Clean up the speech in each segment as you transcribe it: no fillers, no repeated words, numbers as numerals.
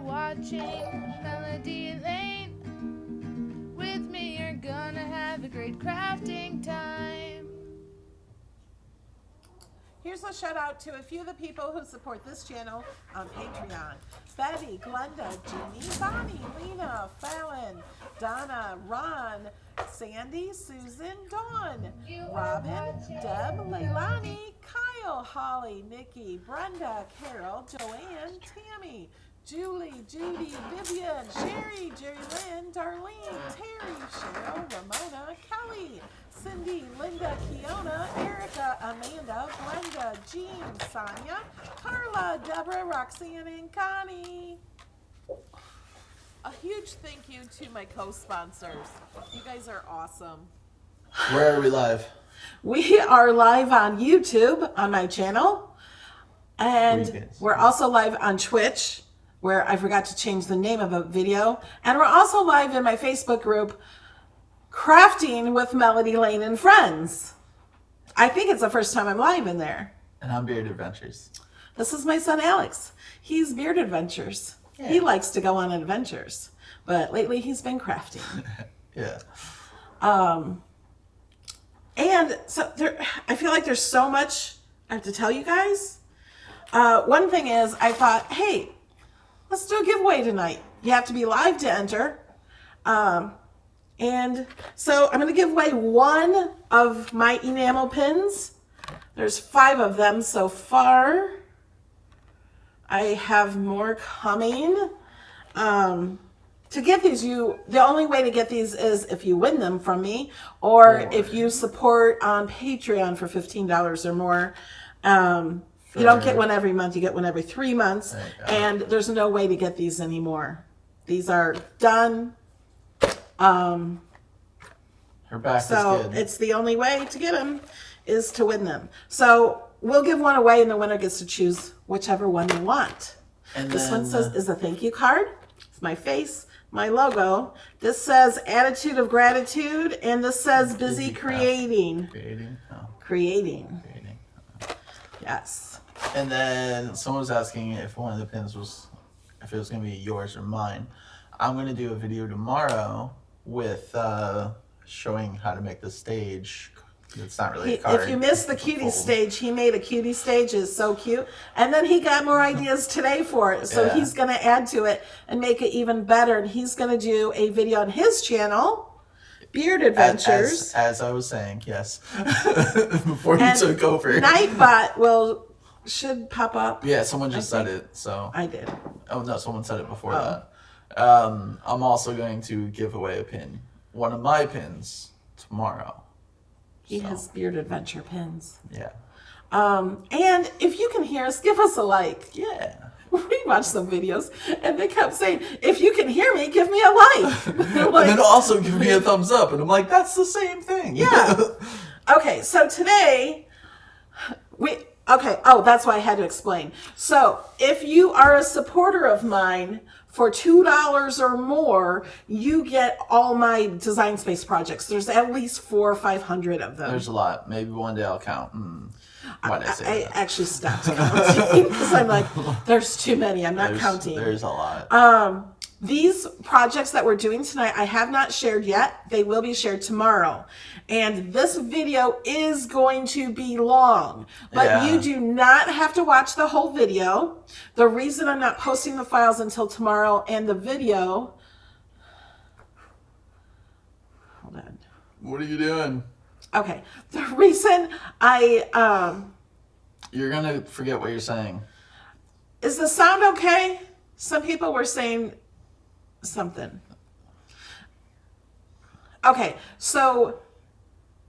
watching Melody Lane. With me, you're gonna have a great crafting time. Here's a shout out to a few of the people who support this channel on Patreon. Betty, Glenda, Jeannie, Bonnie, Lena, Fallon, Donna, Ron, Sandy, Susan, Dawn, Robin, Deb, Leilani, Kyle, Holly, Nikki, Brenda, Carol, Joanne, Tammy, Julie, Judy, Vivian, Sherry, Jerry Lynn, Darlene, Terry, Cheryl, Ramona, Kelly, Cindy, Linda, Kiona, Erica, Amanda, Glenda, Jean, Sonia, Carla, Deborah, Roxanne, and Connie. A huge thank you to my co-sponsors. You guys are awesome. Where are we live? We are live on YouTube on my channel. And we're also live on Twitch, where I forgot to change the name of a video. And we're also live in my Facebook group, Crafting with Melody Lane and Friends. I think it's the first time I'm live in there. And I'm Beard Adventures. This is my son Alex. He's Beard Adventures. Yeah. He likes to go on adventures, but lately he's been crafting. Yeah. And so I feel like there's so much I have to tell you guys. One thing is, I thought, hey, let's do a giveaway tonight. You have to be live to enter. And so I'm going to give away one of my enamel pins. There's 5 of them so far. I have more coming. To get these, the only way to get these is if you win them from me, or if you support on Patreon for $15 or more. You don't get one every month, you get one every 3 months, and there's no way to get these anymore. These are done. Her back is good. It's the only way to get them is to win them. So we'll give one away, and the winner gets to choose whichever one they want. And this one is a thank you card. It's my face, my logo. This says attitude of gratitude, and this says busy creating. Creating. Yes. And then someone was asking if one of the pins if it was going to be yours or mine. I'm going to do a video tomorrow with showing how to make the stage. It's not really a card. If you missed the cutie stage, he made a cutie stage. It's so cute. And then he got more ideas today for it. So he's going to add to it and make it even better. And he's going to do a video on his channel, Beard Adventures. As I was saying, yes. Before you took over. Nightbot should pop up. Yeah, someone just said it. So I did. Oh, no, someone said it before that. I'm also going to give away a pin. One of my pins tomorrow. He has Beard Adventure pins. Yeah. And if you can hear us, give us a like. Yeah. We watched some videos, and they kept saying, if you can hear me, give me a like. And then also give me a thumbs up. And I'm like, that's the same thing. Yeah. Okay, so today, that's why I had to explain. So if you are a supporter of mine, for $2 or more, you get all my Design Space projects. There's at least 400 or 500 of them. There's a lot. Maybe one day I'll count. Why did I say that? I actually stopped counting because I'm like, there's too many. I'm not counting. There's a lot. These projects that we're doing tonight, I have not shared yet. They will be shared tomorrow. And this video is going to be long, but you do not have to watch the whole video. The reason I'm not posting the files until tomorrow and the video, hold on. What are you doing? Okay. The reason you're going to forget what you're saying. Is the sound okay? Some people were saying something. Okay, so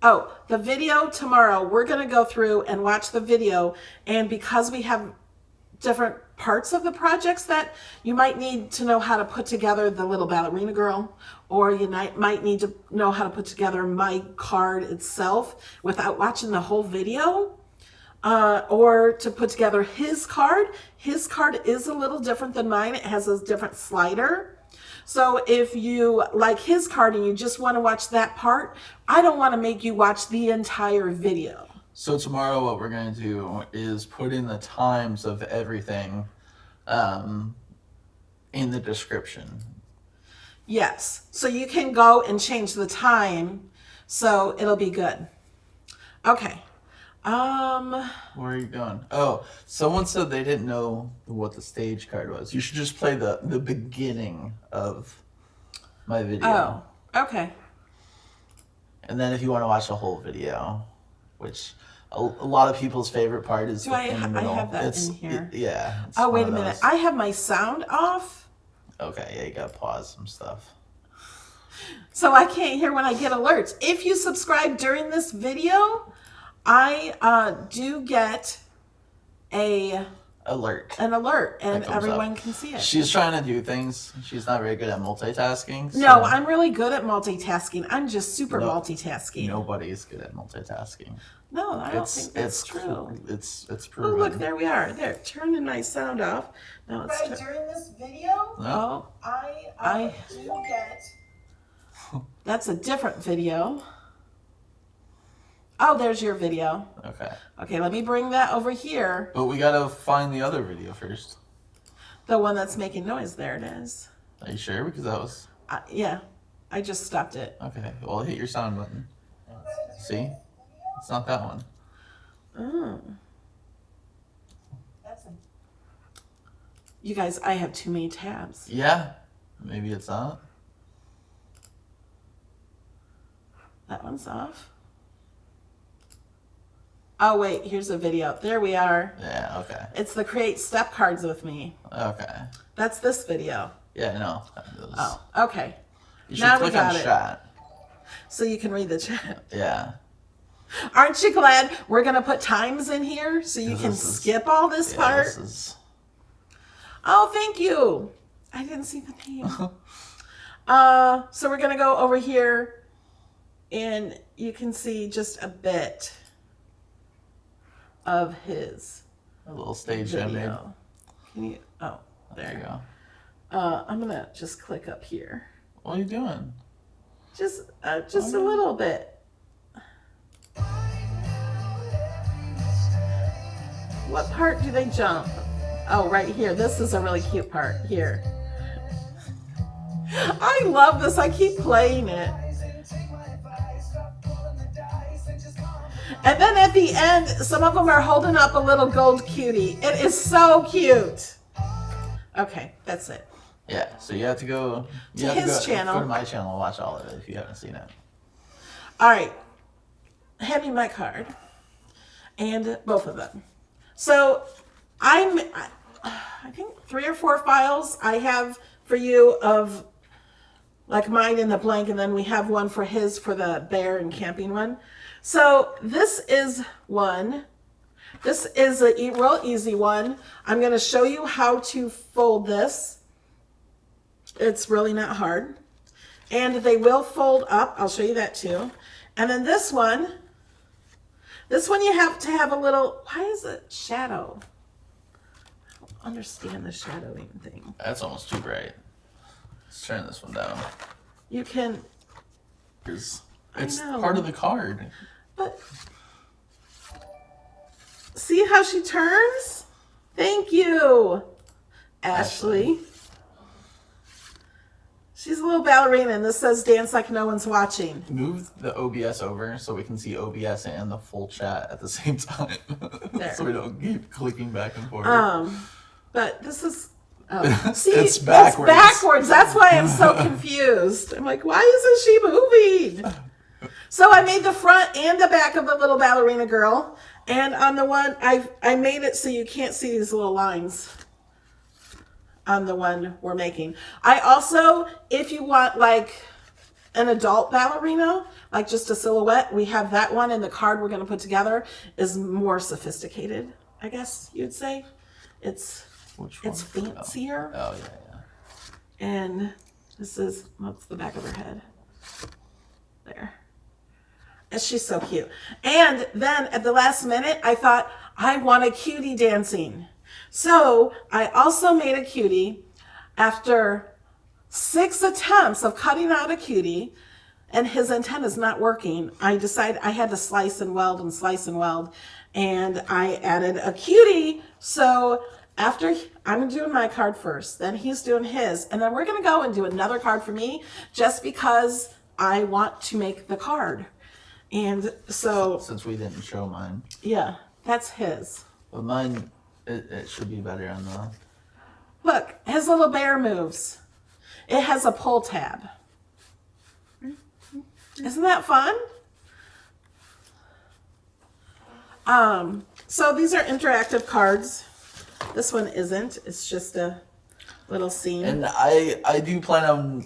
the video tomorrow, we're going to go through and watch the video, and because we have different parts of the projects that you might need to know how to put together the little ballerina girl, or you might need to know how to put together my card itself without watching the whole video, or to put together his card. His card is a little different than mine. It has a different slider. So if you like his card and you just want to watch that part, I don't want to make you watch the entire video. So tomorrow what we're going to do is put in the times of everything in the description. Yes. So you can go and change the time, so it'll be good. Okay. Where are you going? Oh, someone said they didn't know what the stage card was. You should just play the beginning of my video. Oh, okay. And then if you want to watch the whole video, which a lot of people's favorite part is Do I in the middle. have that in here? Yeah. Oh, wait a minute. I have my sound off, Okay, yeah, you gotta pause some stuff. so I can't hear when I get alerts. If you subscribe during this video, I do get an Alert. alert, and That comes everyone up. can see it. She's trying to do things. She's not very good at multitasking. No, so I'm really good at multitasking. I'm just super multitasking. Nobody's good at multitasking. No, I don't think that's true. It's Oh, proven. look, there we are. There, turning my sound off. Now it's during this video. No. Oh, I do get. That's a different video. Oh, there's your video. Okay. Okay, let me bring that over here. But we gotta find the other video first. The one that's making noise. There it is. Are you sure? Because that was Yeah, I just stopped it. okay. Well, hit your sound button. See? It's not that one. Oh. You guys, I have too many tabs. Yeah. Maybe it's not. That one's off. Oh, wait, here's a video. There we are. Yeah. Okay. It's the create step cards with me. Okay. That's this video. Yeah. No. Oh, okay. You should now we click got on it. chat. So you can read the chat. Yeah. Aren't you glad we're going to put times in here so you can This is- skip all this part? This is. Oh, thank you. I didn't see the name. So we're going to go over here and you can see just a bit of his A little stage I made. video. Can you? Oh, There you there. go. I'm going to just click up here. What are you doing? Just a little bit. What part do they jump? Oh, right here. This is a really cute part here. I love this. I keep playing it. And then at the end, some of them are holding up a little gold cutie. It is so cute. Okay, that's it. Yeah. So you have to go. You To have his to go, channel. Go to my channel and watch all of it if you haven't seen it. All right. Hand me my card. And both of them. So I think 3 or 4 files I have for you of like mine in the blank, and then we have one for his for the bear and camping one. So this is one. This is a real easy one. I'm going to show you how to fold this. It's really not hard. And they will fold up. I'll show you that too. And then this one you have to have a little, why is it shadow? I don't understand the shadowing thing. That's almost too bright. Let's turn this one down. You can, It's know. part of the card. but see how she turns? Thank you, Ashley. She's a little ballerina, and this says dance like no one's watching. Move the OBS over so we can see OBS and the full chat at the same time. There. So we don't keep clicking back and forth. But this is, see, It's backwards. It's backwards. That's why I'm so confused. I'm like, why isn't she moving? So I made the front and the back of the little ballerina girl. And on the one, I made it so you can't see these little lines on the one we're making. I also, if you want like an adult ballerina, like just a silhouette, we have that one, and the card we're going to put together is more sophisticated, I guess you'd say. It's Which one? fancier. Oh, yeah, yeah. And this is, what's the back of her head? There. And she's so cute. And then at the last minute, I thought, I want a cutie dancing. So I also made a cutie after 6 attempts of cutting out a cutie, and his antenna's not working. I decided I had to slice and weld, and I added a cutie. So after I'm doing my card first, then he's doing his, and then we're going to go and do another card for me just because I want to make the card. And so, Since we didn't show mine. yeah, that's his. But mine, it should be better on the... Look, his little bear moves. It has a pull tab. Isn't that fun? So these are interactive cards. This one isn't. It's just a little scene. And I do plan on...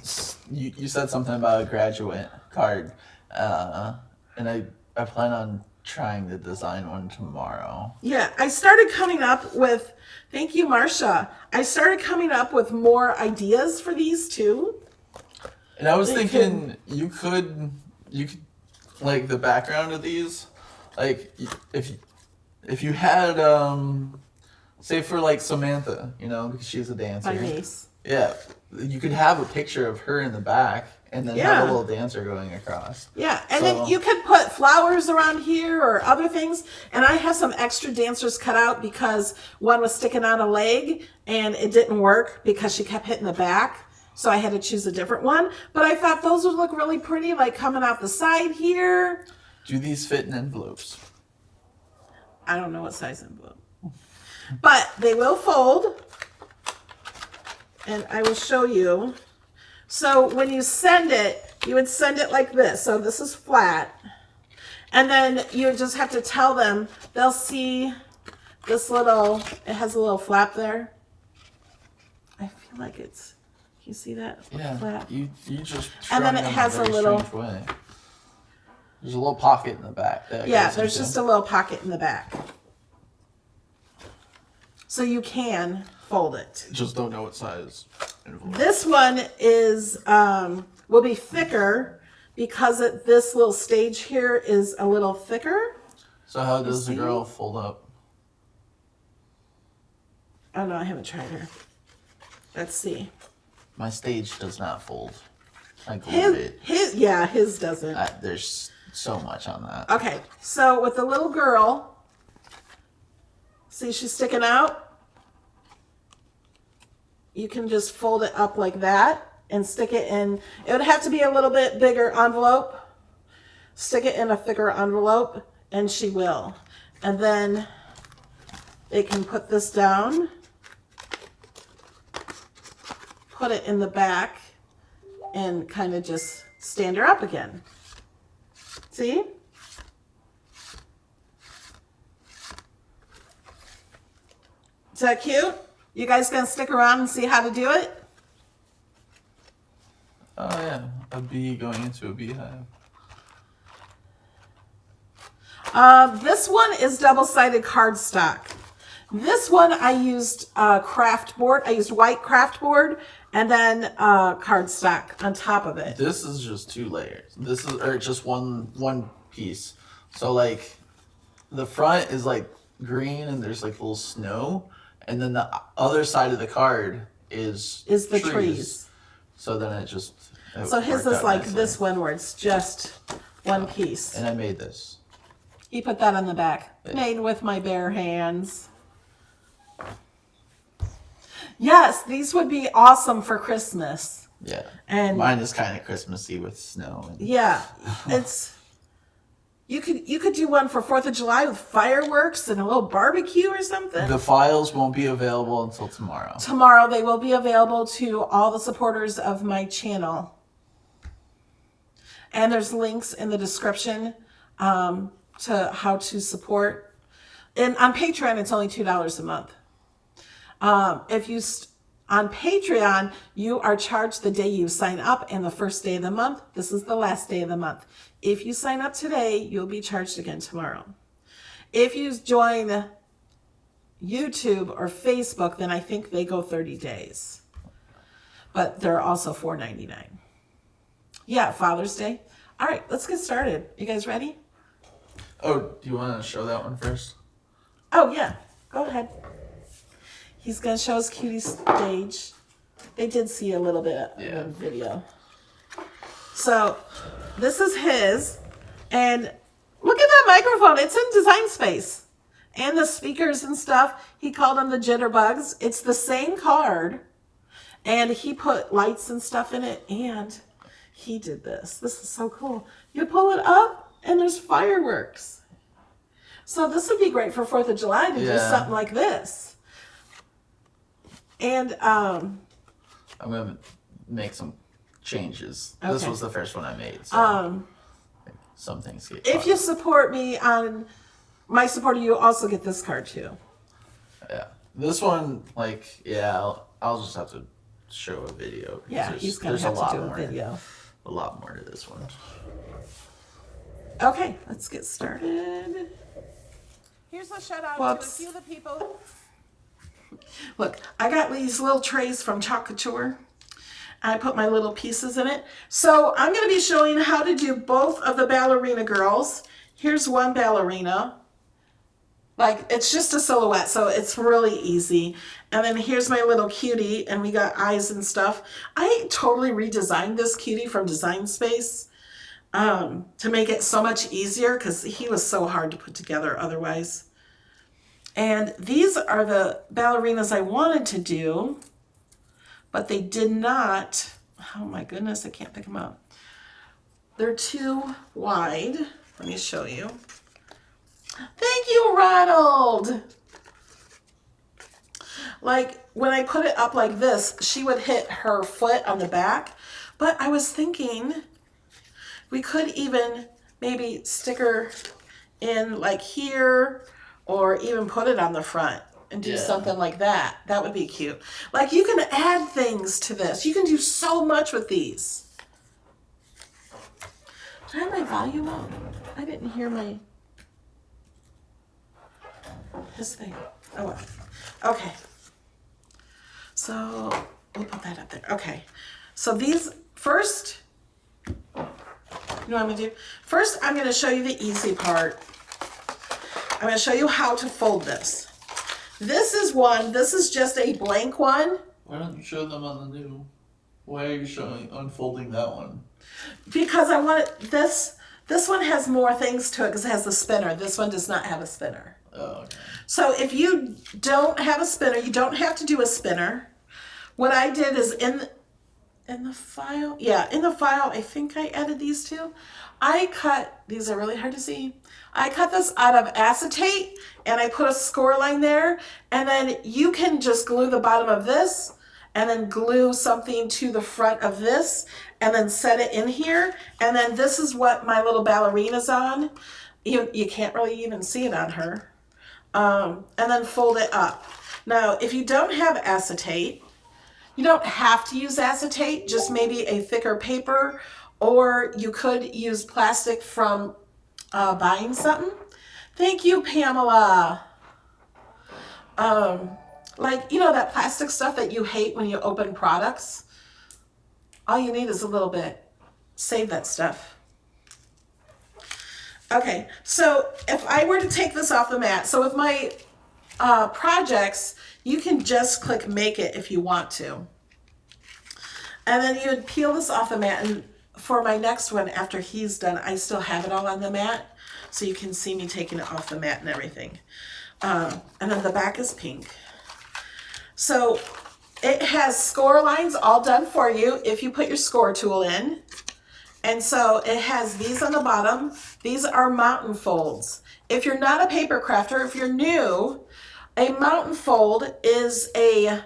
You said something about a graduate card. And I plan on trying to design one tomorrow. Yeah, I started coming up with... Thank you, Marcia. I started coming up with more ideas for these too. And I was thinking you could like the background of these, like if you had say for like Samantha, you know, because she's a dancer. My niece. Yeah, you could have a picture of her in the back and then have a little dancer going across. Yeah, and then you could put flowers around here or other things. And I have some extra dancers cut out because one was sticking out a leg and it didn't work because she kept hitting the back. So I had to choose a different one. But I thought those would look really pretty, like coming out the side here. Do these fit in envelopes? I don't know what size envelope. But they will fold. And I will show you. So when you send it, you would send it like this. So this is flat. And then you just have to tell them, they'll see this little, it has a little flap there. I feel like it's, you see that? Yeah, flap? you just And then shrunk it them has in a very little- strange way. There's a little pocket in the back. That Yeah, goes there's into. just a little pocket in the back. So you can fold it. Just don't know what size envelope. This one is will be thicker because this little stage here is a little thicker. So how does the see? girl fold up? Oh no, I haven't tried her. Let's see. My stage does not fold. I glued it. His doesn't. There's so much on that. Okay, so with the little girl, see she's sticking out? You can just fold it up like that and stick it in. It would have to be a little bit bigger envelope. Stick it in a thicker envelope, and she will. And then they can put this down, put it in the back, and kind of just stand her up again. See? Is that cute? You guys gonna stick around and see how to do it? Oh yeah, a bee going into a beehive. This one is double-sided cardstock. This one I used craft board. I used white craft board and then cardstock on top of it. This is just 2 layers. This is or just one piece. So like the front is like green and there's like little snow, and then the other side of the card is the trees. So then it just So his worked is out like nicely. this one where it's just one piece. And I made this. He put that on the back. Made with my bare hands. Yes, these would be awesome for Christmas. Yeah. And mine is kind of Christmassy with snow. And yeah, it's you could do one for 4th of July with fireworks and a little barbecue or something. the files won't be available until tomorrow. Tomorrow they will be available to all the supporters of my channel. And there's links in the description to how to support. And on Patreon, it's only $2 a month. If you on Patreon, you are charged the day you sign up and the first day of the month. This is the last day of the month. If you sign up today, you'll be charged again tomorrow. If you join YouTube or Facebook, then I think they go 30 days. But they're also $4.99. Yeah, Father's Day. All right, let's get started. You guys ready? Oh, do you want to show that one first? Oh, yeah. Go ahead. He's going to show us Cutie stage. They did see a little bit of the video. So, this is his. And look at that microphone. It's in Design Space. and the speakers and stuff. He called them the jitterbugs. It's the same card, and he put lights and stuff in it, and he did this. This is so cool. You pull it up, and there's fireworks. So this would be great for 4th of July to do something like this. And I'm gonna make some changes. Okay. This was the first one I made. So some things get if you support me on my supporter, you also get this card too. Yeah. This one, like, I'll just have to show a video. Yeah, he's gonna have to do a video. A lot more to this one. Okay, let's get started. Here's a shout out to a few of the people. Look, I got these little trays from Chalk Couture. I put my little pieces in it. So I'm going to be showing how to do both of the ballerina girls. Here's one ballerina. Like, it's just a silhouette, so it's really easy. And then here's my little cutie, and we got eyes and stuff. I totally redesigned this cutie from Design Space to make it so much easier because he was so hard to put together otherwise. And these are the ballerinas I wanted to do, but they did not. Oh my goodness, I can't pick them up. They're too wide. Let me show you. Thank you, Ronald. Like, when I put it up like this, she would hit her foot on the back. But I was thinking we could even maybe stick her in like here, or even put it on the front and do something like that. That would be cute. Like, you can add things to this. You can do so much with these. Did I have my volume up? I didn't hear this thing. Oh, well. Okay. So we'll put that up there. Okay. So these first, you know what I'm gonna do? First, I'm gonna show you the easy part. I'm going to show you how to fold this. This is just a blank one. Why don't you show them on the new? Why are you unfolding that one? Because I want it, this one has more things to it because it has the spinner. This one does not have a spinner. Oh, okay. So if you don't have a spinner, you don't have to do a spinner. What I did is in the file, I think I added these two. I cut, these are really hard to see. I cut this out of acetate and I put a score line there, and then you can just glue the bottom of this and then glue something to the front of this and then set it in here. And then this is what my little ballerina's on. You can't really even see it on her. And then fold it up. Now, if you don't have acetate, you don't have to use acetate, just maybe a thicker paper, or you could use plastic from buying something. Thank you, Pamela. Like, you know, that plastic stuff that you hate when you open products? All you need is a little bit. Save that stuff. Okay, so if I were to take this off the mat, so with my projects, you can just click make it if you want to. And then you would peel this off the mat, and for my next one, after he's done, I still have it all on the mat, so you can see me taking it off the mat and everything. And then the back is pink. So it has score lines all done for you if you put your score tool in. And so it has these on the bottom. These are mountain folds. If you're not a paper crafter, if you're new, a mountain fold is a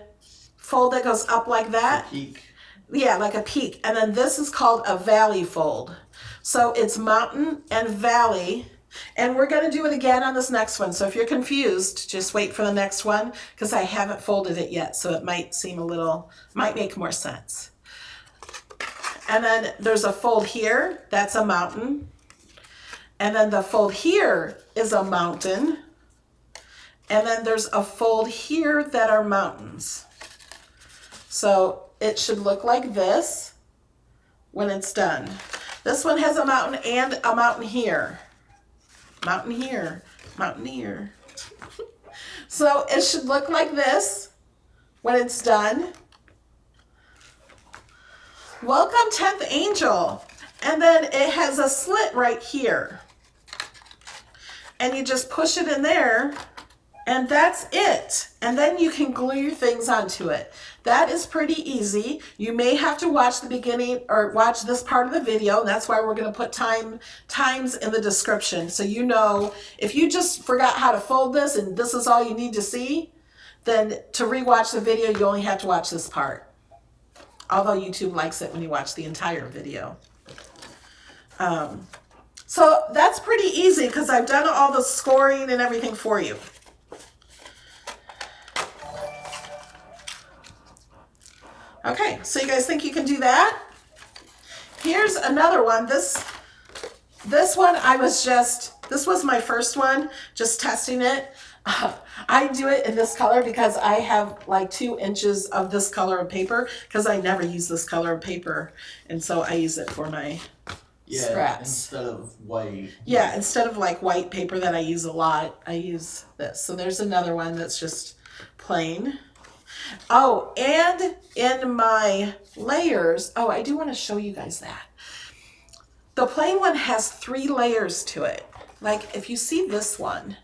fold that goes up like that. A peak. Yeah, like a peak. And then this is called a valley fold. So it's mountain and valley. And we're going to do it again on this next one. So if you're confused, just wait for the next one because I haven't folded it yet. So it might seem might make more sense. And then there's a fold here. That's a mountain. And then the fold here is a mountain. And then there's a fold here that are mountains. So it should look like this when it's done. This one has a mountain and a mountain here. Mountain here, mountain here. So it should look like this when it's done. Welcome, 10th Angel. And then it has a slit right here. And you just push it in there And that's it. And then you can glue your things onto it. That is pretty easy. You may have to watch the beginning or watch this part of the video. And that's why we're going to put times in the description. So you know, if you just forgot how to fold this and this is all you need to see, then to rewatch the video, you only have to watch this part. Although YouTube likes it when you watch the entire video. So that's pretty easy because I've done all the scoring and everything for you. Okay, so you guys think you can do that? Here's another one. This one this was my first one, just testing it. I do it in this color because I have like 2 inches of this color of paper because I never use this color of paper. And so I use it for my scraps. Instead of white. Yeah, instead of like white paper that I use a lot, I use this. So there's another one that's just plain. Oh, and in my layers, oh, I do want to show you guys that. The plain one has 3 layers to it. Like if you see this one,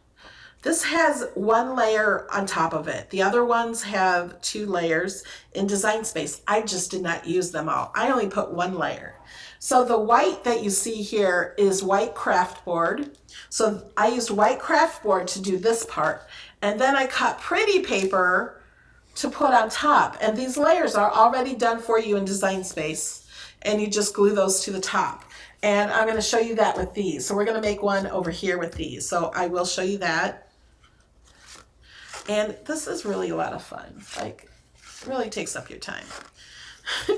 this has 1 layer on top of it. The other ones have 2 layers in Design Space. I just did not use them all. I only put 1 layer. So the white that you see here is white craft board. So I used white craft board to do this part. And then I cut pretty paper to put on top. And these layers are already done for you in Design Space. And you just glue those to the top. And I'm going to show you that with these. So we're going to make one over here with these. So I will show you that. And this is really a lot of fun. Like, it really takes up your time.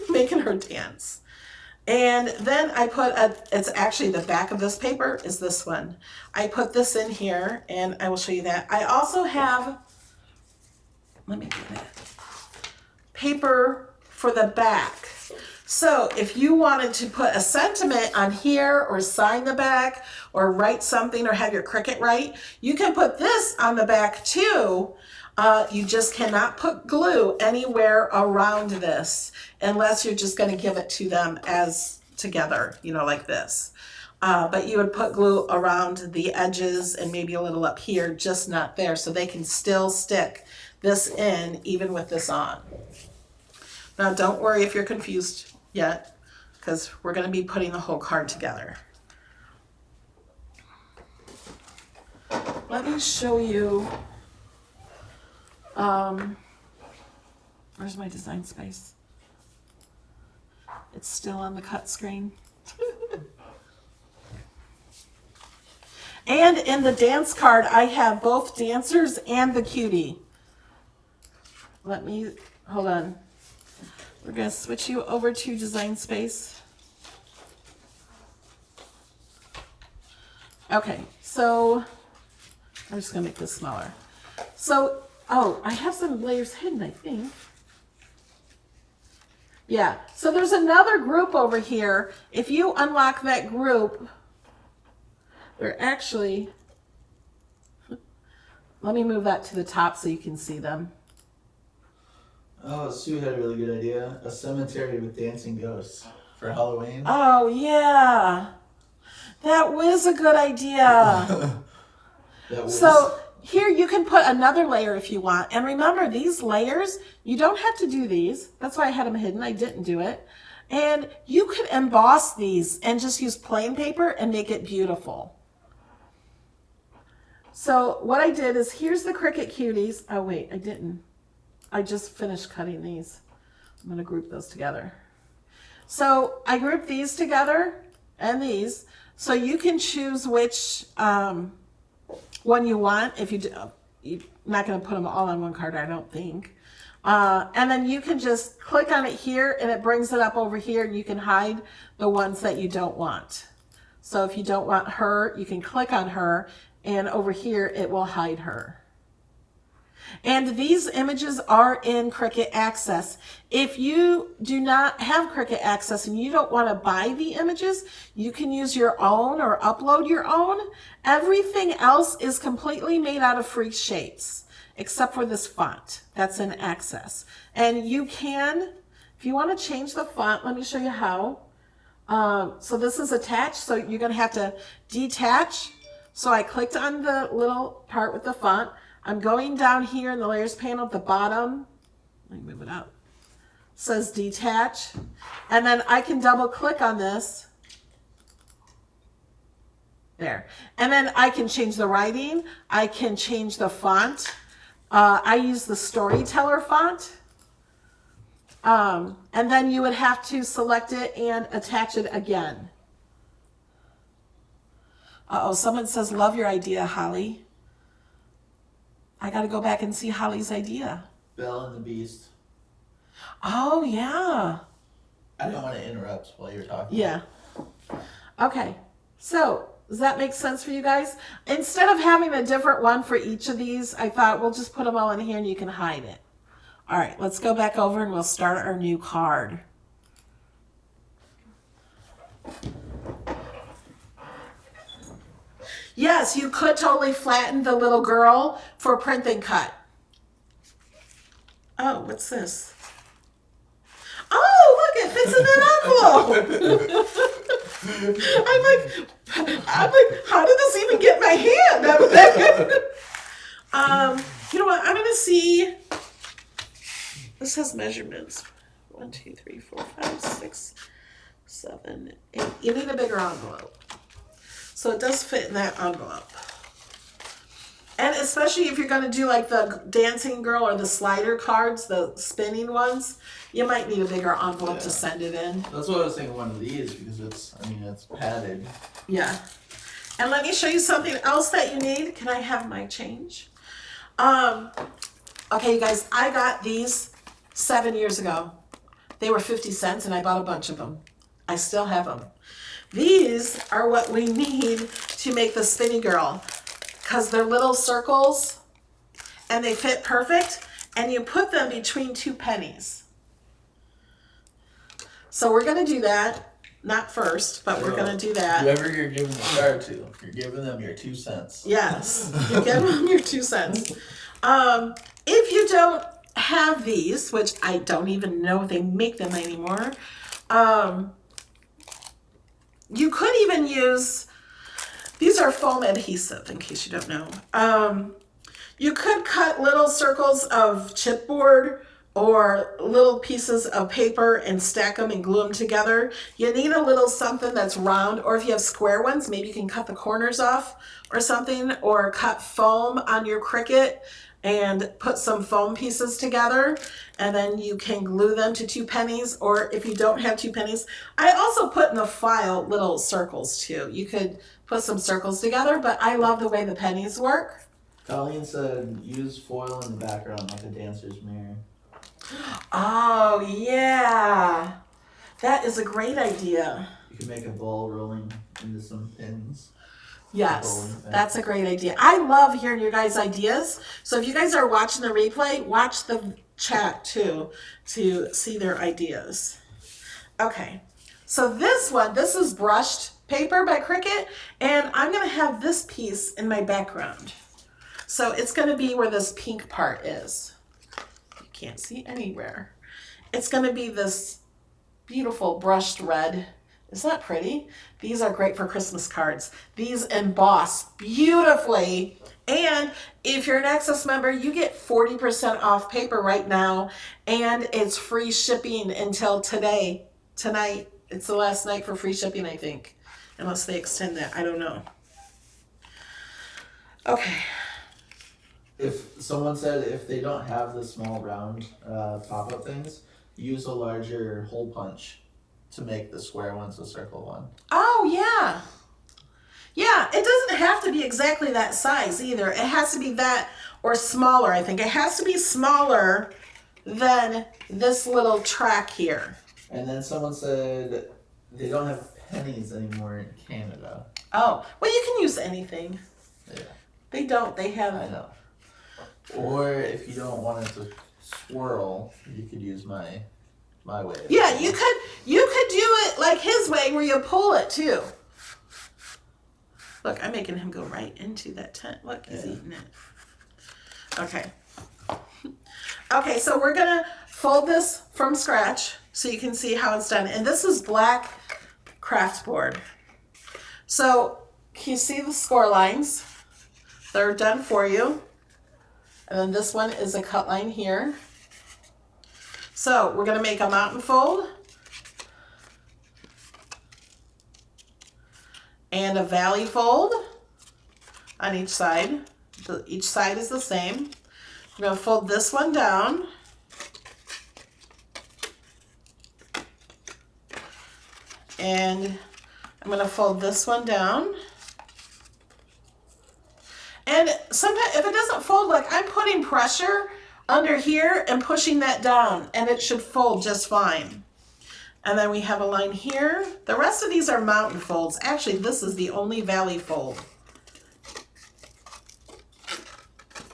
Making her dance. And then I put it's actually the back of this paper is this one. I put this in here and I will show you that. I also have, let me get it, paper for the back. So if you wanted to put a sentiment on here or sign the back or write something or have your Cricut write, you can put this on the back too. You just cannot put glue anywhere around this unless you're just going to give it to them as together, you know, like this. But you would put glue around the edges and maybe a little up here, just not there, so they can still stick this in even with this on. Now don't worry if you're confused yet, because we're going to be putting the whole card together. Let me show you. Where's my Design Space? It's still on the cut screen. And in the dance card, I have both dancers and the cutie. Let me, hold on. We're going to switch you over to Design Space. Okay, so I'm just going to make this smaller. So, oh, I have some layers hidden, I think. Yeah, so there's another group over here. If you unlock that group, they're actually, let me move that to the top so you can see them. Oh, Sue had a really good idea. A cemetery with dancing ghosts for Halloween. Oh, yeah. That was a good idea. So here you can put another layer if you want. And remember, these layers, you don't have to do these. That's why I had them hidden. I didn't do it. And you could emboss these and just use plain paper and make it beautiful. So what I did is, here's the Cricut cuties. Oh, wait, I didn't. I just finished cutting these. I'm going to group those together. So I grouped these together and these. So you can choose which one you want. If you do, you're not going to put them all on one card, I don't think. And then you can just click on it here and it brings it up over here, and you can hide the ones that you don't want. So if you don't want her, you can click on her, and over here it will hide her. And these images are in Cricut Access. If you do not have Cricut Access and you don't want to buy the images, you can use your own or upload your own. Everything else is completely made out of free shapes, except for this font that's in Access. And you can, if you want to change the font, let me show you how. So this is attached, so you're going to have to detach. So I clicked on the little part with the font. I'm going down here in the layers panel at the bottom. Let me move it up. It says detach. And then I can double click on this. There. And then I can change the writing. I can change the font. I use the Storyteller font. And then you would have to select it and attach it again. Uh-oh, someone says, love your idea, Holly. I got to go back and see Holly's idea. Belle and the Beast. Oh, yeah. I don't want to interrupt while you're talking. Yeah. Okay. So, does that make sense for you guys? Instead of having a different one for each of these, I thought we'll just put them all in here and you can hide it. All right, let's go back over and we'll start our new card. Yes, you could totally flatten the little girl for print and cut. Oh, what's this? Oh, look, it fits in an envelope. I'm like, how did this even get in my hand? You know what? I'm gonna see. This has measurements. 1, 2, 3, 4, 5, 6, 7, 8. You need a bigger envelope. So it does fit in that envelope. And especially if you're going to do like the dancing girl or the slider cards, the spinning ones, you might need a bigger envelope to send it in. That's what I was thinking, one of these, because it's padded. Yeah. And let me show you something else that you need. Can I have my change? Okay, you guys, I got these 7 years ago. They were 50 cents and I bought a bunch of them. I still have them. These are what we need to make the spinny girl, because they're little circles and they fit perfect, and you put them between 2 pennies. So we're going to do that, not first, but we're going to do that. Whoever you're giving the card to, you're giving them your 2 cents. Yes, you give them your 2 cents. If you don't have these, which I don't even know if they make them anymore, you could even use, these are foam adhesive, in case you don't know. You could cut little circles of chipboard or little pieces of paper and stack them and glue them together. You need a little something that's round, or if you have square ones, maybe you can cut the corners off or something, or cut foam on your Cricut and put some foam pieces together, and then you can glue them to 2 pennies, or if you don't have 2 pennies, I also put in the file little circles too. You could put some circles together, but I love the way the pennies work. Colleen said use foil in the background like a dancer's mirror. Oh yeah, that is a great idea. You can make a ball rolling into some pins. Yes, that's a great idea. I love hearing your guys' ideas. So if you guys are watching the replay, watch the chat too to see their ideas. Okay, so this one, this is brushed paper by Cricut, and I'm going to have this piece in my background. So it's going to be where this pink part is. You can't see anywhere. It's going to be this beautiful brushed red. Isn't that pretty? These are great for Christmas cards. These emboss beautifully. And if you're an Access member, you get 40% off paper right now. And it's free shipping until today. Tonight. It's the last night for free shipping, I think. Unless they extend that. I don't know. Okay. If someone said if they don't have the small round pop-up things, use a larger hole punch to make the square ones a circle one. Oh, yeah. Yeah, it doesn't have to be exactly that size either. It has to be that or smaller, I think. It has to be smaller than this little track here. And then someone said they don't have pennies anymore in Canada. Oh, well, you can use anything. Yeah. They don't. They have... I know. Or if you don't want it to swirl, you could use my way. Yeah, you could do it like his way where you pull it too. Look, I'm making him go right into that tent. Look, he's eating it. Okay. Okay, so we're gonna fold this from scratch so you can see how it's done. And this is black craft board. So can you see the score lines? They're done for you. And then this one is a cut line here. So we're going to make a mountain fold and a valley fold on each side. Each side is the same. We're going to fold this one down. And I'm going to fold this one down. And sometimes if it doesn't fold, like I'm putting pressure under here and pushing that down, and it should fold just fine. And then we have a line here. The rest of these are mountain folds. Actually, this is the only valley fold.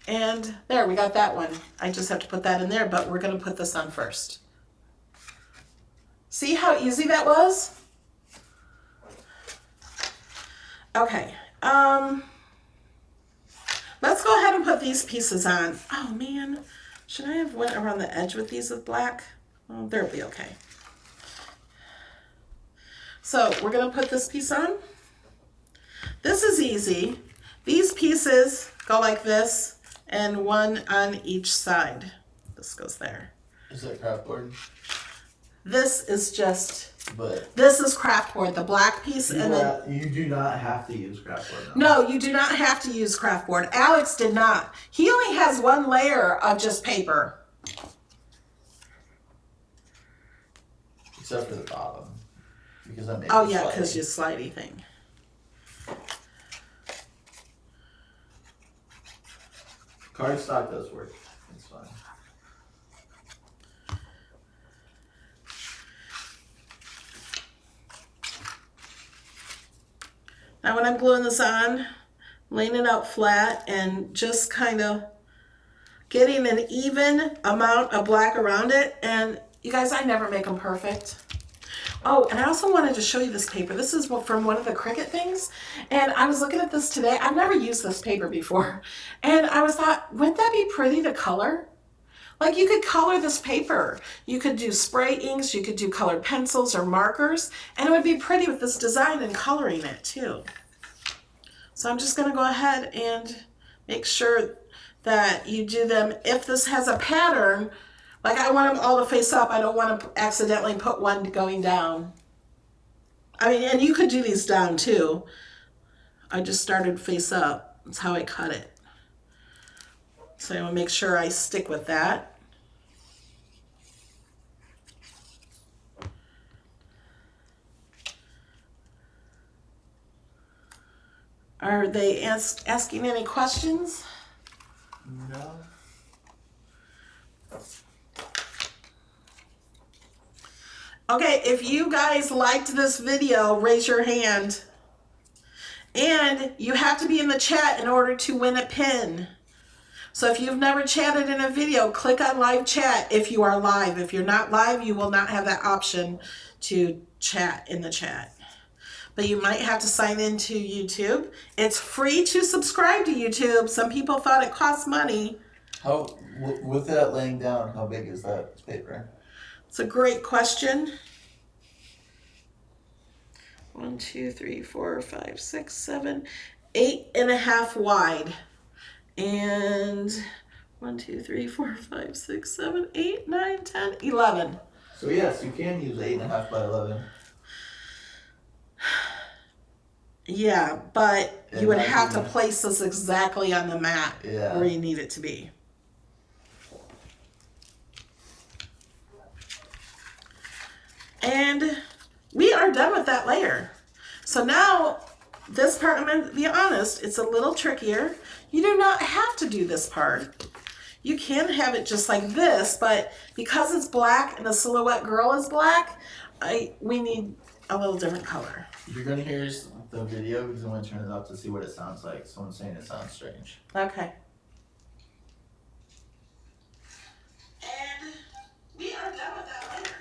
And there, we got that one. I just have to put that in there, but we're going to put this on first. See how easy that was? Okay. Let's go ahead and put these pieces on. Oh man, should I have went around the edge with these with black? Oh, they'll be okay. So we're going to put this piece on. This is easy. These pieces go like this, and one on each side. This goes there. Is that craft board? This is just, But this is craft board, the black piece. you, And then, you do not have to use craft board. no, you do not have to use craft board. Alex did not. He only has one layer of just paper. Except for the bottom. Because that makes Oh it yeah, slidey. because you slidey thing. Cardstock does work. It's fine. Now when I'm gluing this on, laying it out flat and just kind of getting an even amount of black around it. And you guys, I never make them perfect. Oh, and I also wanted to show you this paper. This is from one of the Cricut things. And I was looking at this today. I've never used this paper before. And I was thought, wouldn't that be pretty to color? Like you could color this paper. You could do spray inks, you could do colored pencils or markers, and it would be pretty with this design and coloring it too. So I'm just gonna go ahead and make sure that you do them. If this has a pattern, like I want them all to face up, I don't want to accidentally put one going down. I mean, and you could do these down too. I just started face up. That's how I cut it. So I want to make sure I stick with that. Are they asking any questions? No. Okay, if you guys liked this video, raise your hand. And you have to be in the chat in order to win a pin. So if you've never chatted in a video, click on live chat if you are live. If you're not live, you will not have that option to chat in the chat. But you might have to sign into YouTube. It's free to subscribe to YouTube. Some people thought it cost money. How, with that laying down, how big is that paper? It's a great question. 1, 2, 3, 4, 5, 6, 7, 8.5 wide. And 1, 2, 3, 4, 5, 6, 7, 8, 9, 10, 11. So yes, you can use 8.5 by 11. Yeah, but It you would might have to be- place this exactly on the mat Yeah. where you need it to be. And we are done with that layer. So now this part, I'm going to be honest, it's a little trickier. You do not have to do this part. You can have it just like this, but because it's black and the silhouette girl is black, we need a little different color. You're going to hear the video because I'm going to turn it up to see what it sounds like. Someone's saying it sounds strange. Okay. And we are done with that layer.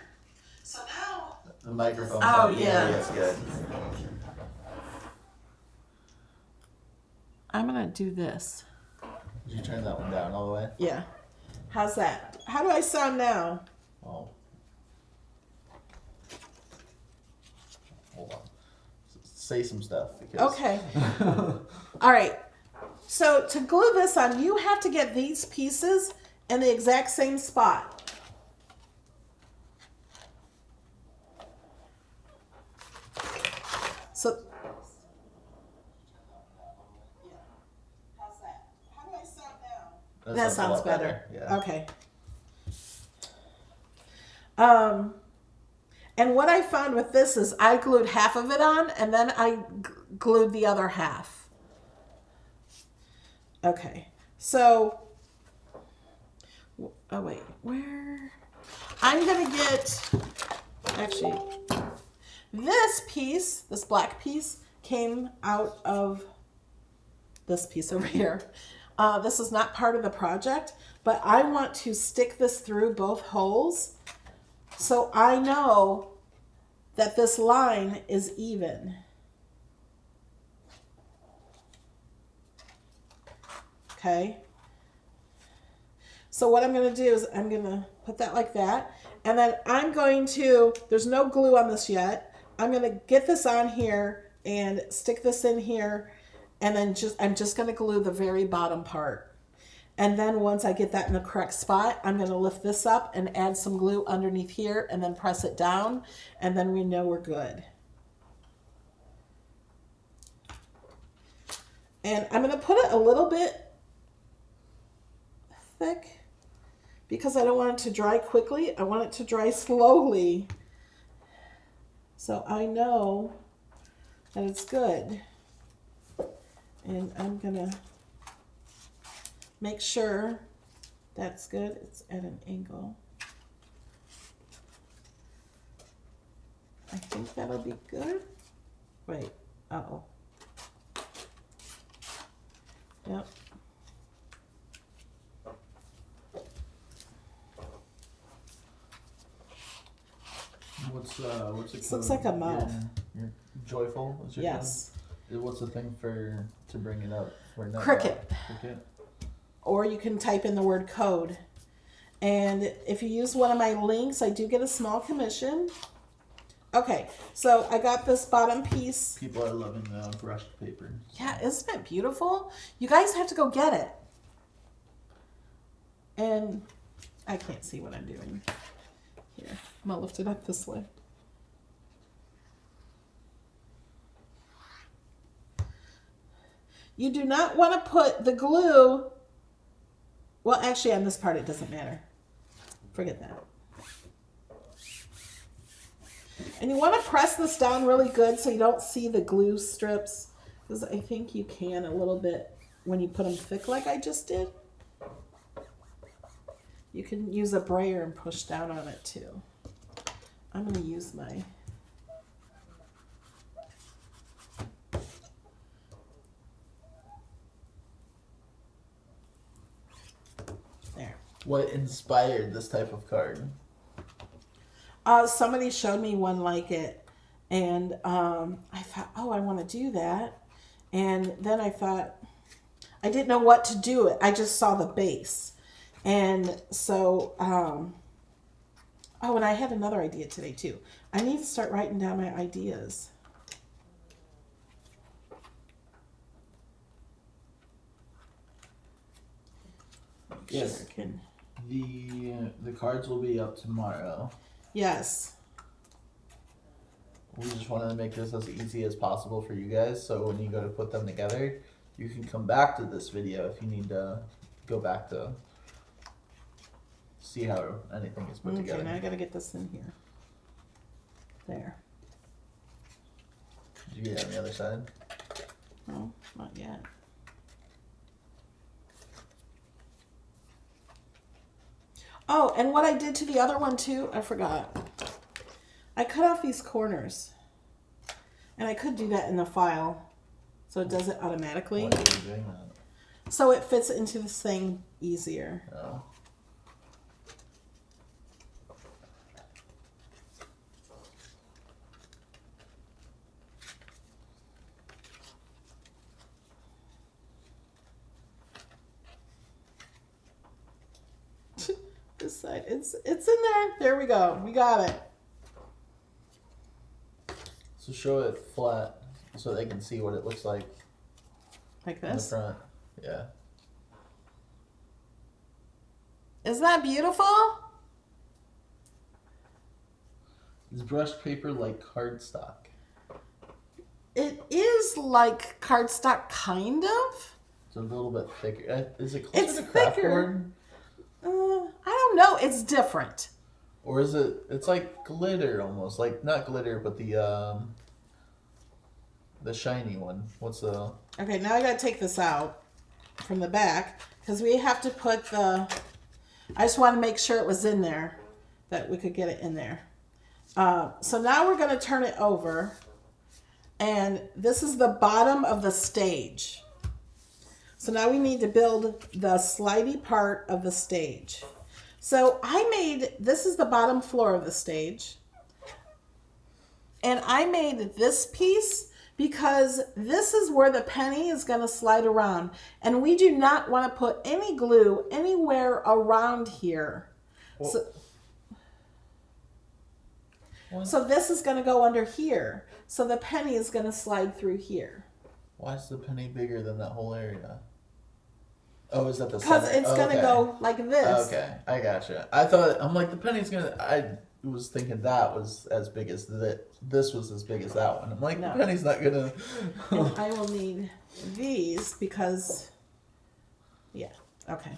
So now, The microphone. Oh, yeah. That's good. I'm gonna do this. Did you turn that one down all the way? Yeah. How's that? How do I sound now? Oh. Hold on. Say some stuff. Because... Okay. All right. So to glue this on, you have to get these pieces in the exact same spot. So, how's that? How do I sound now? That a sounds lot better. Yeah. Okay. And what I found with this is I glued half of it on and then I glued the other half. Okay. So, oh wait, where? I'm going to get, actually, this piece, this black piece, came out of this piece over here. This is not part of the project, but I want to stick this through both holes so I know that this line is even. Okay. So what I'm going to do is I'm going to put that like that. And then I'm going to, there's no glue on this yet. I'm going to get this on here and stick this in here. And then I'm just going to glue the very bottom part. And then once I get that in the correct spot, I'm going to lift this up and add some glue underneath here and then press it down. And then we know we're good. And I'm going to put it a little bit thick because I don't want it to dry quickly. I want it to dry slowly. So I know that it's good. And I'm going to make sure that's good. It's at an angle. I think that'll be good. Wait, uh-oh. Yep. What's it This looks like a mouth. You're joyful. Is your Yes. code? What's the thing to bring it up? Cricut. Cricut. Or you can type in the word code. And if you use one of my links, I do get a small commission. Okay, so I got this bottom piece. People are loving the brushed paper. Yeah, isn't it beautiful? You guys have to go get it. And I can't see what I'm doing. Here, I'm gonna lift it up this way. You do not want to put the glue, well, actually on this part it doesn't matter. Forget that. And you want to press this down really good so you don't see the glue strips, because I think you can a little bit when you put them thick like I just did. You can use a brayer and push down on it too. I'm going to use my... There. What inspired this type of card? Somebody showed me one like it, and I thought, oh, I want to do that. And then I thought, I didn't know what to do. I just saw the base. And so, oh, and I had another idea today too. I need to start writing down my ideas. Yes. Sure can. The cards will be up tomorrow. Yes. We just wanted to make this as easy as possible for you guys, so when you go to put them together, you can come back to this video if you need to go back to see how anything is put together. Okay, now I gotta get this in here. There. Did you get it on the other side? No, not yet. Oh, and what I did to the other one too, I forgot. I cut off these corners. And I could do that in the file, so it does it automatically. Why are you doing that? So it fits into this thing easier. Oh. This side, it's in there. There we go. We got it. So show it flat so they can see what it looks like Like in the this. front. Yeah. Isn't that beautiful? Is brushed paper like cardstock? It is like cardstock, kind of. It's a little bit thicker. Is it closer It's to craft thicker. board? I don't know. It's different. Or is it? It's like glitter almost, like not glitter, but the shiny one. What's the? Okay, now I gotta take this out from the back because we have to put the. I just want to make sure it was in there, that we could get it in there. So now we're gonna turn it over, and this is the bottom of the stage. So now we need to build the slidey part of the stage. So this is the bottom floor of the stage. And I made this piece because this is where the penny is going to slide around. And we do not want to put any glue anywhere around here. Well, So this is going to go under here. So the penny is going to slide through here. why is the penny bigger than that whole area? Oh, is that the Because center? it's going to go like this. Okay, I gotcha. I'm like, the penny's gonna. I was thinking that was as big as that. This was as big as that one. I'm like, No. the penny's not gonna. And I will need these because, yeah, okay.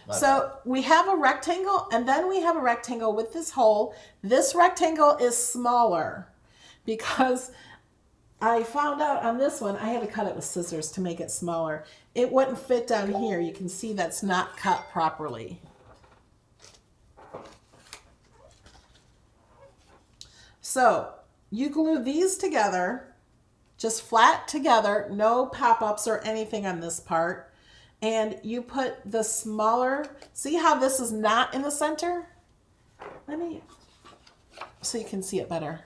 My So we have a rectangle, and then we have a rectangle with this hole. This rectangle is smaller because I found out on this one, I had to cut it with scissors to make it smaller. It wouldn't fit down here. You can see that's not cut properly. So you glue these together, just flat together, no pop-ups or anything on this part. And you put the smaller, see how this is not in the center? So you can see it better.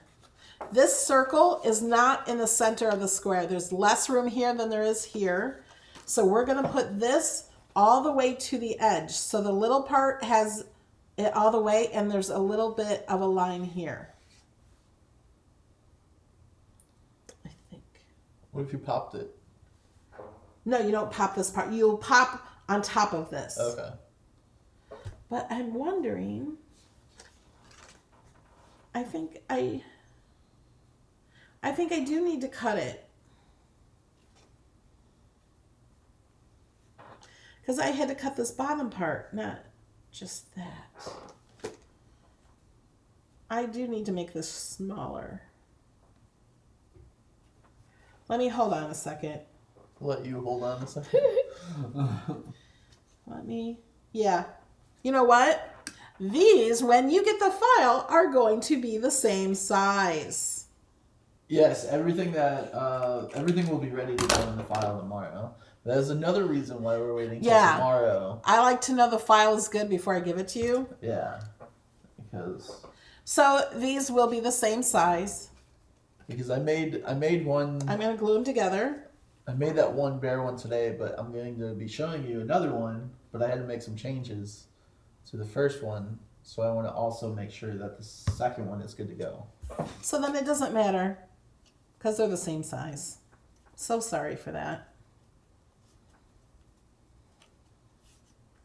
This circle is not in the center of the square. There's less room here than there is here. So we're gonna put this all the way to the edge. So the little part has it all the way, and there's a little bit of a line here. I think. What if you popped it? No, you don't pop this part. You'll pop on top of this. Okay. But I'm wondering, I think I do need to cut it. Because I had to cut this bottom part, not just that. I do need to make this smaller. Let me hold on a second. Let you hold on a second. Yeah. You know what? These, when you get the file, are going to be the same size. Yes, everything will be ready to go in the file tomorrow. There's another reason why we're waiting till tomorrow. I like to know the file is good before I give it to you. Yeah, because these will be the same size. I made one. I'm going to glue them together. I made that one bare one today, but I'm going to be showing you another one. But I had to make some changes to the first one, so I want to also make sure that the second one is good to go. So then it doesn't matter because they're the same size. So sorry for that.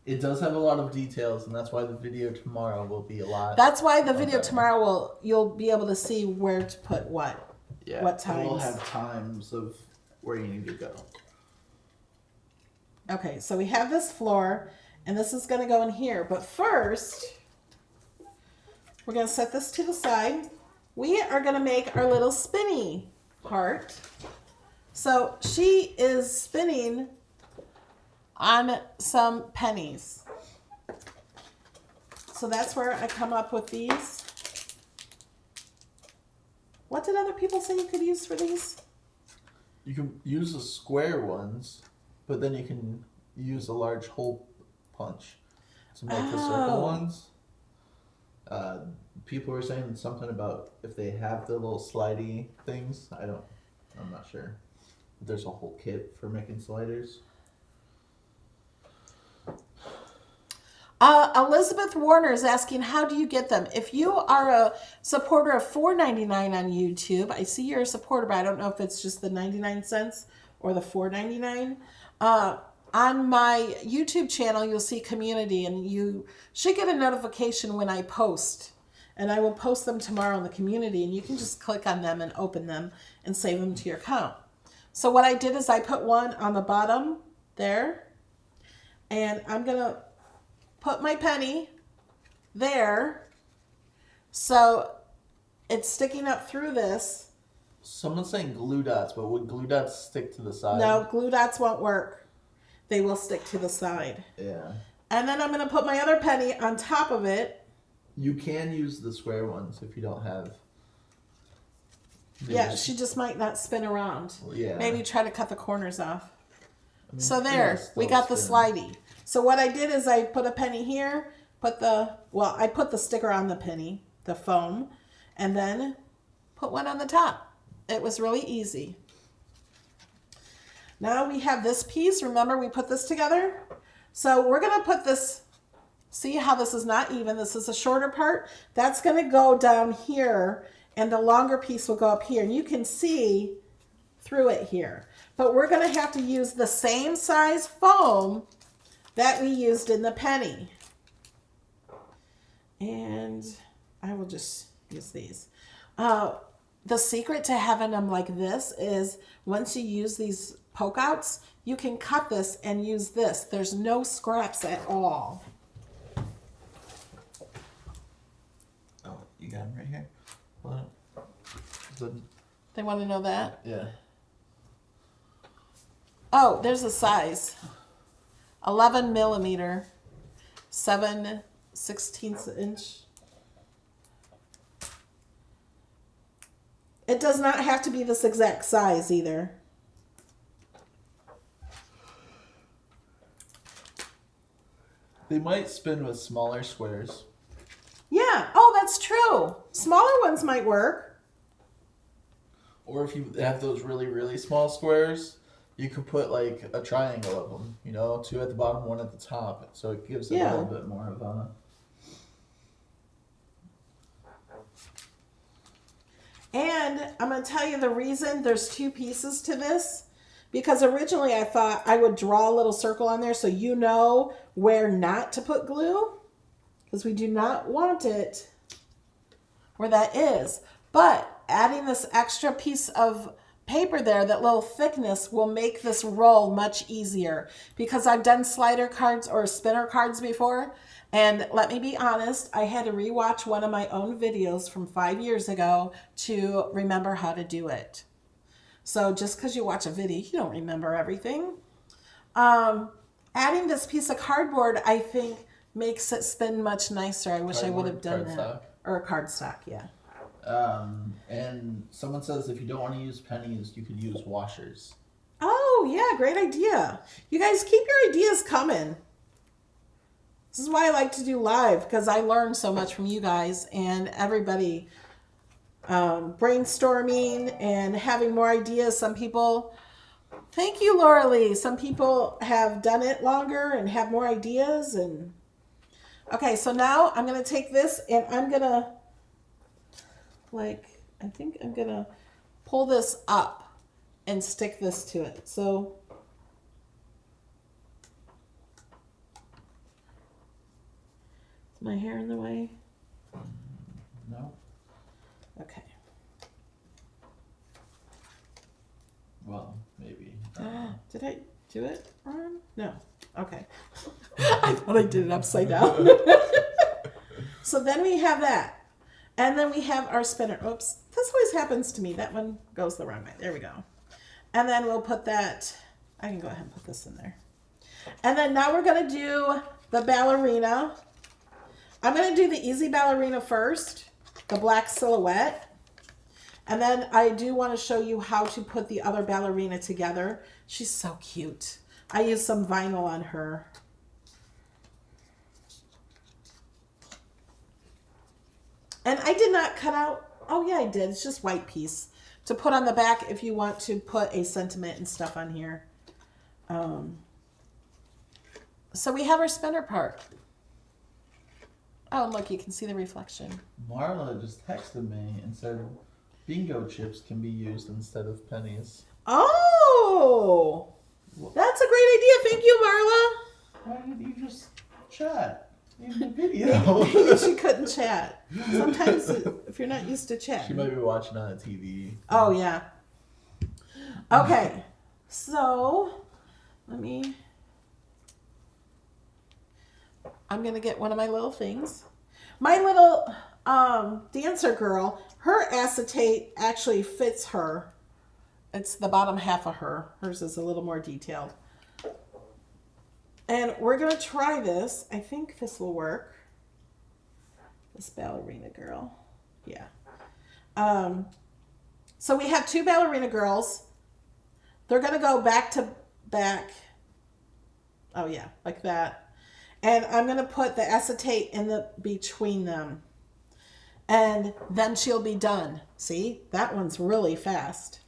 It does have a lot of details, and that's why the video tomorrow will be a lot. That's why the video tomorrow you'll be able to see where to put what. Yeah, what times. We'll have times of where you need to go. Okay, so we have this floor, and this is going to go in here. But first, we're going to set this to the side. We are going to make our little spinny part. So she is spinning on some pennies. So that's where I come up with these. What did other people say you could use for these? You can use the square ones, but then you can use a large hole punch to make the circle ones. People were saying something about if they have the little slidey things. I'm not sure. But there's a whole kit for making sliders. Elizabeth Warner is asking, how do you get them? If you are a supporter of $4.99 on YouTube, I see you're a supporter, but I don't know if it's just the 99 cents or the $4.99. on my YouTube channel, you'll see community, and you should get a notification when I post. And I will post them tomorrow in the community, and you can just click on them and open them and save them to your account. So what I did is I put one on the bottom there, and I'm going to put my penny there. So it's sticking up through this. Someone's saying glue dots, but would glue dots stick to the side? No, glue dots won't work. They will stick to the side. Yeah. And then I'm going to put my other penny on top of it. You can use the square ones if you don't have. Yeah, she just might not spin around. Yeah. Maybe try to cut the corners off. I mean, So there, we got the slidey. So what I did is I put a penny here, I put the sticker on the penny, the foam, and then put one on the top. It was really easy. Now we have this piece. Remember, we put this together? So we're going to put this, see how this is not even. This is a shorter part. That's going to go down here, and the longer piece will go up here. And you can see through it here. But we're going to have to use the same size foam that we used in the penny. And I will just use these. The secret to having them like this is once you use these poke outs, you can cut this and use this. There's no scraps at all. Oh, you got them right here. What? They want to know that? Yeah. Oh, there's a size. 11 millimeter, 7/16 inch. It does not have to be this exact size either. They might spin with smaller squares. Yeah. Oh, that's true. Smaller ones might work. Or if you have those really, really small squares, you could put like a triangle of them, you know, 2 at the bottom, 1 at the top. So it gives it a little bit more of a... And I'm going to tell you the reason there's 2 pieces to this. Because originally I thought I would draw a little circle on there so you know where not to put glue. Because we do not want it where that is. But adding this extra piece of paper there, that little thickness, will make this roll much easier. Because I've done slider cards or spinner cards before. And let me be honest, I had to rewatch one of my own videos from 5 years ago to remember how to do it. So just because you watch a video, you don't remember everything. Adding this piece of cardboard, I think, makes it spin much nicer. I wish I would have done that. Or a cardstock, yeah. And someone says if you don't want to use pennies, you could use washers. Oh, yeah, great idea. You guys keep your ideas coming. This is why I like to do live, because I learn so much from you guys and everybody brainstorming and having more ideas. Some people, thank you, Laura Lee. Some people have done it longer and have more ideas. And okay, so now I'm going to take this and I'm going to, I think I'm going to pull this up and stick this to it. So is my hair in the way? No. Okay. Well, maybe. Did I do it wrong? No. Okay. I thought I did it upside down. So then we have that. And then we have our spinner. Oops. This always happens to me. That one goes the wrong way. There we go. And then we'll put that. I can go ahead and put this in there. And then now we're going to do the ballerina. I'm going to do the easy ballerina first. The black silhouette. And then I do want to show you how to put the other ballerina together. She's so cute. I used some vinyl on her. And I did not cut out, oh yeah, I did. It's just white piece to put on the back if you want to put a sentiment and stuff on here. So we have our spinner part. Oh, look, you can see the reflection. Marla just texted me and said bingo chips can be used instead of pennies. Oh! That's a great idea. Thank you, Marla. Why did you just chat in the video? Maybe she couldn't chat. Sometimes if you're not used to chatting. She might be watching on a TV. Oh, yeah. Okay. So, I'm going to get one of my little things. My little dancer girl, her acetate actually fits her. It's the bottom half of her. Hers is a little more detailed. And we're going to try this. I think this will work. This ballerina girl. Yeah. So we have two ballerina girls. They're going to go back to back. Oh, yeah, like that. And I'm going to put the acetate in the between them. And then she'll be done. See? That one's really fast.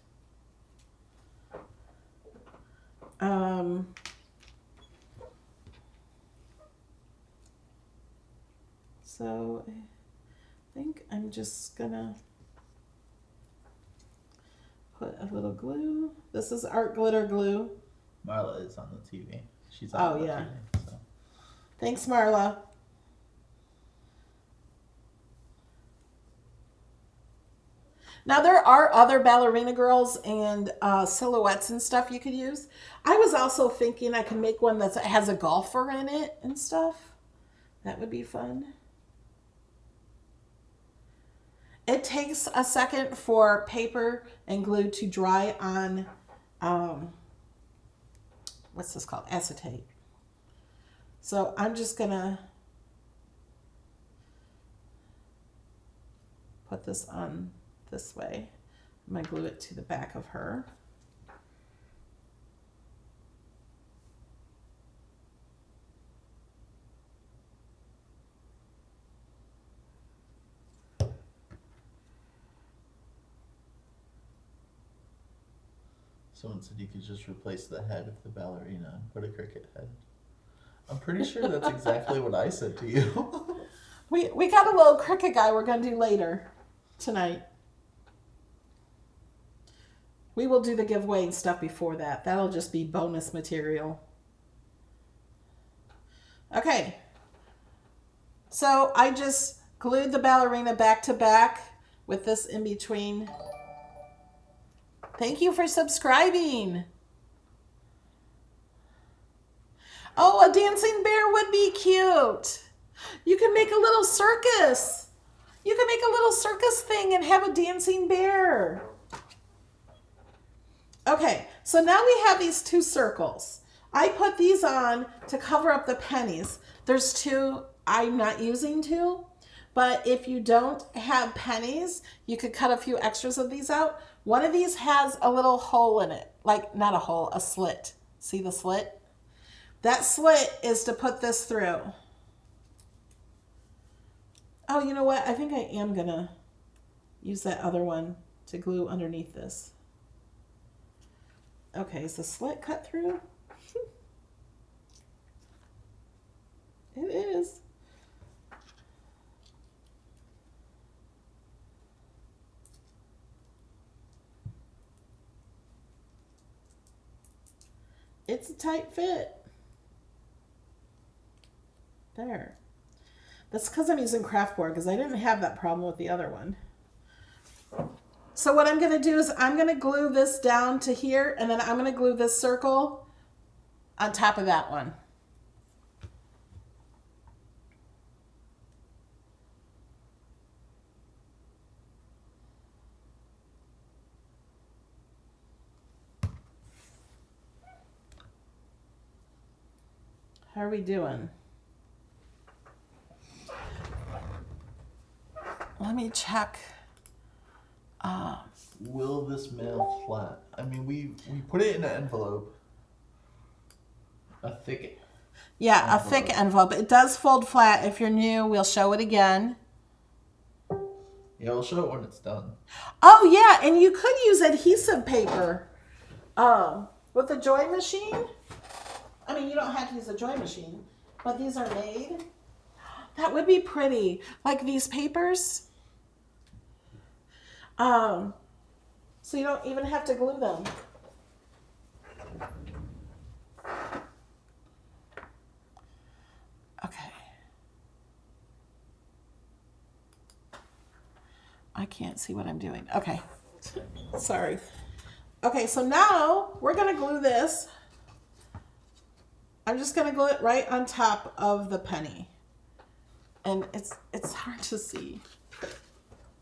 So I think I'm just gonna put a little glue. This is art glitter glue. Marla is on the TV. She's on the TV. So. Thanks, Marla. Now there are other ballerina girls and silhouettes and stuff you could use. I was also thinking I could make one that has a golfer in it and stuff. That would be fun. It takes a second for paper and glue to dry on, what's this called? Acetate. So I'm just gonna put this on this way. I'm gonna glue it to the back of her. Someone said you could just replace the head of the ballerina and put a Cricut head. I'm pretty sure that's exactly what I said to you. We got a little Cricut guy we're gonna do later tonight. We will do the giveaway and stuff before that. That'll just be bonus material. Okay. So I just glued the ballerina back to back with this in between. Thank you for subscribing. Oh, a dancing bear would be cute. You can make a little circus. You can make a little circus thing and have a dancing bear. Okay, so now we have these two circles. I put these on to cover up the pennies. There's two, I'm not using two, but if you don't have pennies, you could cut a few extras of these out. One of these has a little hole in it, like not a hole, a slit. See the slit? That slit is to put this through. Oh, you know what? I think I am gonna use that other one to glue underneath this. Okay, is the slit cut through? It is. It's a tight fit. There. That's because I'm using craft board, because I didn't have that problem with the other one. So what I'm going to do is I'm going to glue this down to here, and then I'm going to glue this circle on top of that one. How are we doing? Let me check. Will this mail flat? I mean, we put it in an envelope. A thick Yeah, envelope. a thick envelope. It does fold flat. If you're new, we'll show it again. Yeah, we'll show it when it's done. Oh, yeah, and you could use adhesive paper with the Joy machine. I mean, you don't have to use a Joy machine, but these are made. That would be pretty. Like these papers. So you don't even have to glue them. I can't see what I'm doing. Okay. Sorry. Okay, so now we're going to glue this. I'm just going to glue it right on top of the penny. And it's hard to see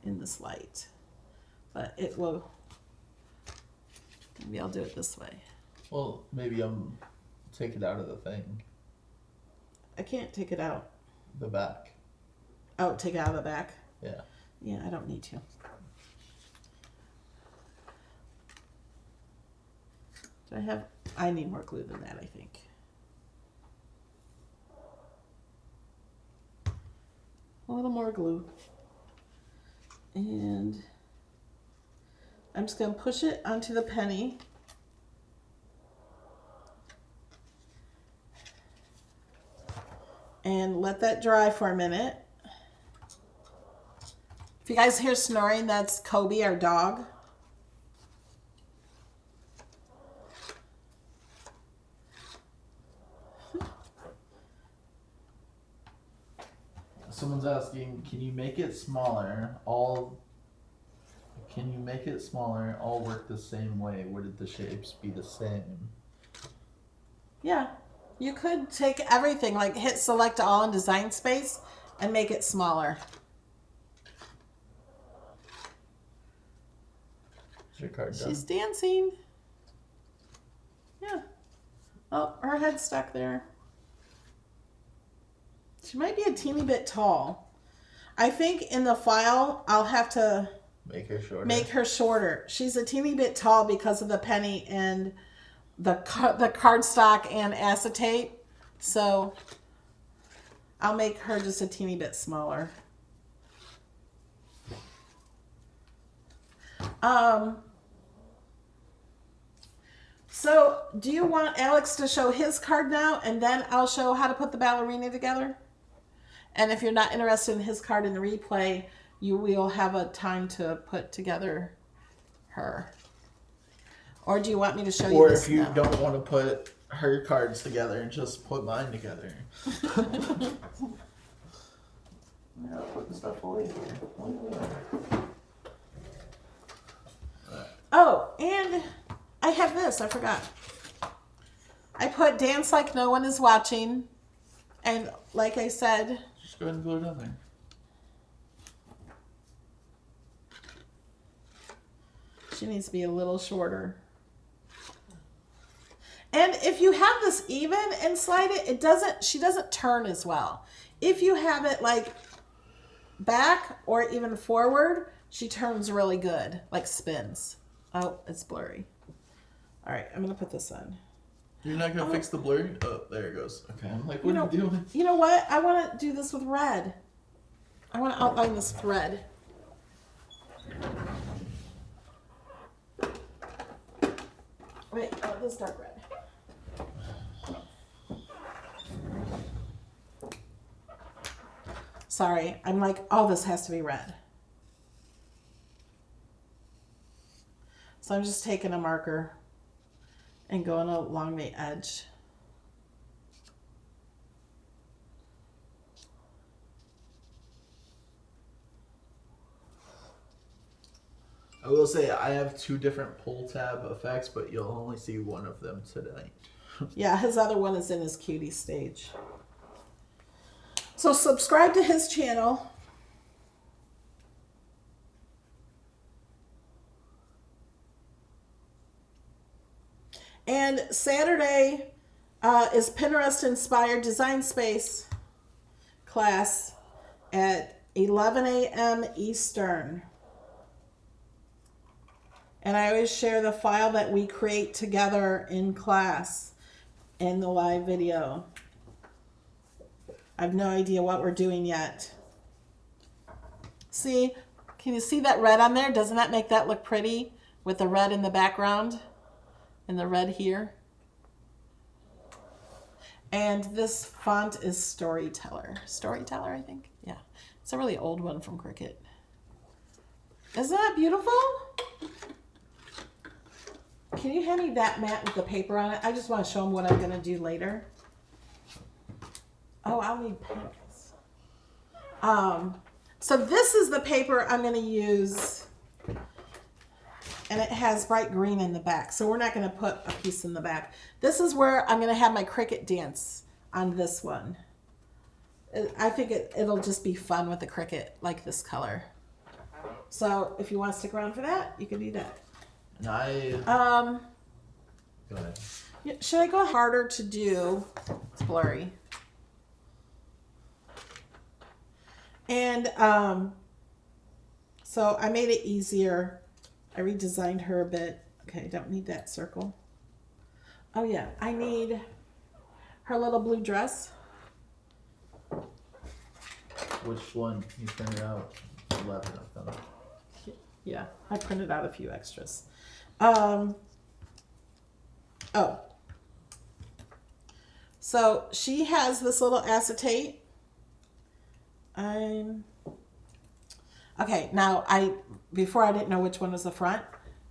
in this light, but it will. Maybe I'll do it this way. Well, maybe take it out of the thing. I can't take it out. The back. Oh, take it out of the back? Yeah. Yeah, I don't need to. I need more glue than that, I think. A little more glue. And I'm just going to push it onto the penny. And let that dry for a minute. If you guys hear snoring, that's Kobe, our dog. Someone's asking, can you make it smaller? All work the same way? Wouldn't the shapes be the same? Yeah. You could take everything, like hit select all in design space and make it smaller. Is your card done? She's dancing. Yeah. Oh, her head's stuck there. She might be a teeny bit tall. I think in the file, I'll have to make her shorter. She's a teeny bit tall because of the penny and the cardstock and acetate. So I'll make her just a teeny bit smaller. So do you want Alex to show his card now and then I'll show how to put the ballerina together? And if you're not interested in his card in the replay, you will have a time to put together her. Or do you want me to show you this? Or if you don't want to put her cards together, just put mine together. I'll put the stuff away here. Oh, and I have this. I forgot. I put Dance Like No One Is Watching. And like I said... Just go ahead and glue it on there. She needs to be a little shorter. And if you have this even and slide it, she doesn't turn as well. If you have it like back or even forward, she turns really good, like spins. Oh, it's blurry. All right, I'm going to put this on. You're not going to fix the blur? Oh, there it goes. Okay, I'm like, what are you doing? You know what? I want to do this with red. I want to outline this with red. Wait, this dark red. Sorry, I'm like, oh, this has to be red. So I'm just taking a marker and going along the edge. I will say I have 2 different pull tab effects, but you'll only see one of them tonight. Yeah, his other one is in his cutie stage. So subscribe to his channel. And Saturday is Pinterest Inspired Design Space class at 11 a.m. Eastern. And I always share the file that we create together in class in the live video. I have no idea what we're doing yet. See, can you see that red on there? Doesn't that make that look pretty with the red in the background and the red here? And this font is Storyteller. Storyteller, I think. Yeah, it's a really old one from Cricut. Isn't that beautiful? Can you hand me that mat with the paper on it? I just want to show them what I'm going to do later. Oh, I'll need pens. So this is the paper I'm going to use, and it has bright green in the back. So we're not going to put a piece in the back. This is where I'm going to have my Cricut dance on this one. I think it'll just be fun with the Cricut, like this color. So if you want to stick around for that, you can do that. Go ahead. Should I go harder to do? It's blurry. And so I made it easier. I redesigned her a bit. Okay, don't need that circle. Oh yeah, I need her little blue dress. Which one you printed out? 11 of them. Yeah, I printed out a few extras. Oh. So she has this little acetate. Okay, now before I didn't know which one was the front.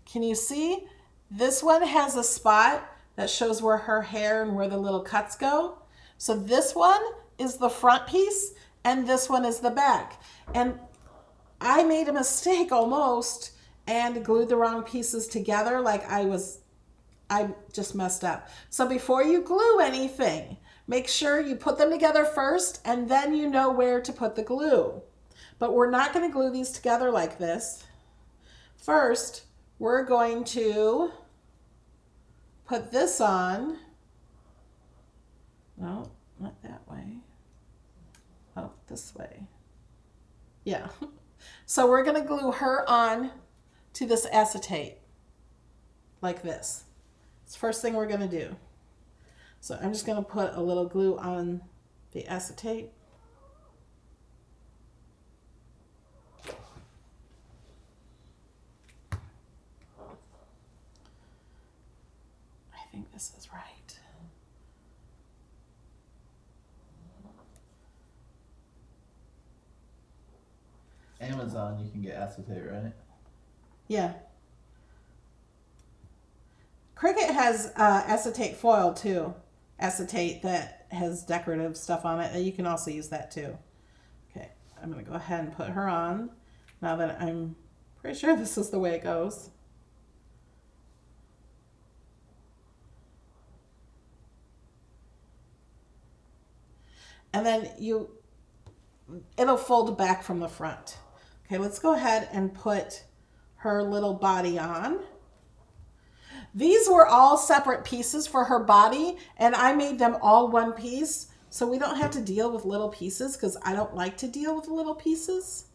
Can you see? This one has a spot that shows where her hair and where the little cuts go. So this one is the front piece and this one is the back. And I made a mistake almost and glued the wrong pieces together like I just messed up. So before you glue anything, make sure you put them together first and then you know where to put the glue. But we're not going to glue these together like this. First, we're going to put this on. No, not that way. Oh, this way. Yeah. So we're going to glue her on to this acetate like this. It's the first thing we're going to do. So I'm just going to put a little glue on the acetate. I think this is right. Amazon, you can get acetate, right? Yeah. Cricut has acetate foil too. Acetate that has decorative stuff on it. You can also use that too. Okay, I'm going to go ahead and put her on now that I'm pretty sure this is the way it goes. And then it'll fold back from the front. Okay, let's go ahead and put her little body on. These were all separate pieces for her body, and I made them all one piece, so we don't have to deal with little pieces because I don't like to deal with little pieces.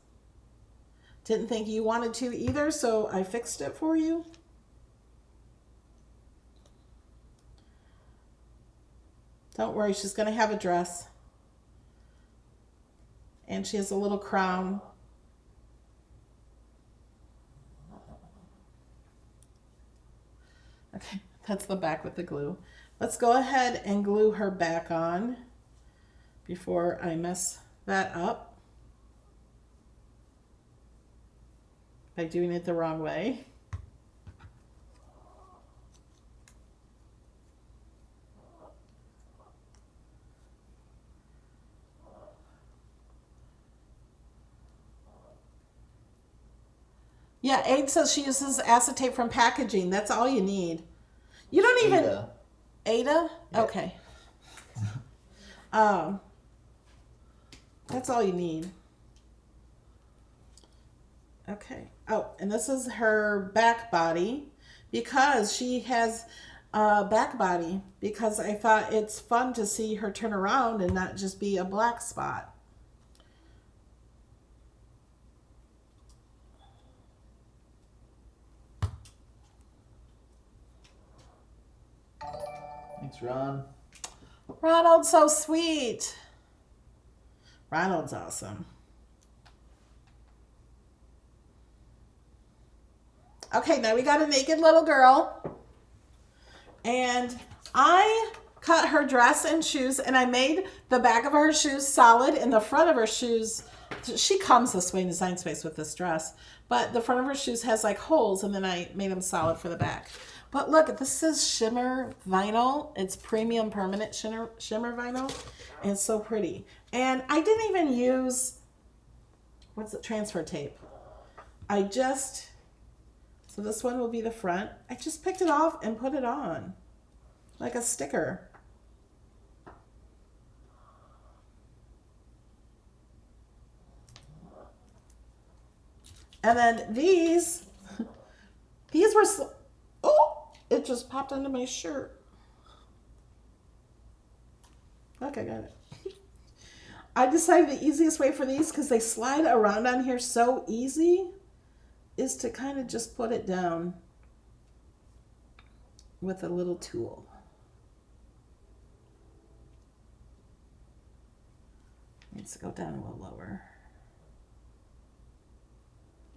Didn't think you wanted to either, so I fixed it for you. Don't worry, she's going to have a dress. And she has a little crown. Okay, that's the back with the glue. Let's go ahead and glue her back on before I mess that up by doing it the wrong way. Yeah, Aid says she uses acetate from packaging. That's all you need. You don't even... Ada? Yeah. Okay. That's all you need. Okay. Oh, and this is her back body because she has a back body because I thought it's fun to see her turn around and not just be a black spot. Thanks, Ron. Ronald's so sweet. Ronald's awesome. Okay, now we got a naked little girl. And I cut her dress and shoes, and I made the back of her shoes solid and the front of her shoes, she comes this way in Design Space with this dress, but the front of her shoes has like holes, and then I made them solid for the back. But look, this is shimmer vinyl. It's premium permanent shimmer vinyl. And it's so pretty. And I didn't even use what's it? Transfer tape. So this one will be the front. I just picked it off and put it on like a sticker. And then these were, oh, it just popped into my shirt. Look, I got it. I decided the easiest way for these, because they slide around on here so easy, is to kind of just put it down with a little tool. Needs to go down a little lower.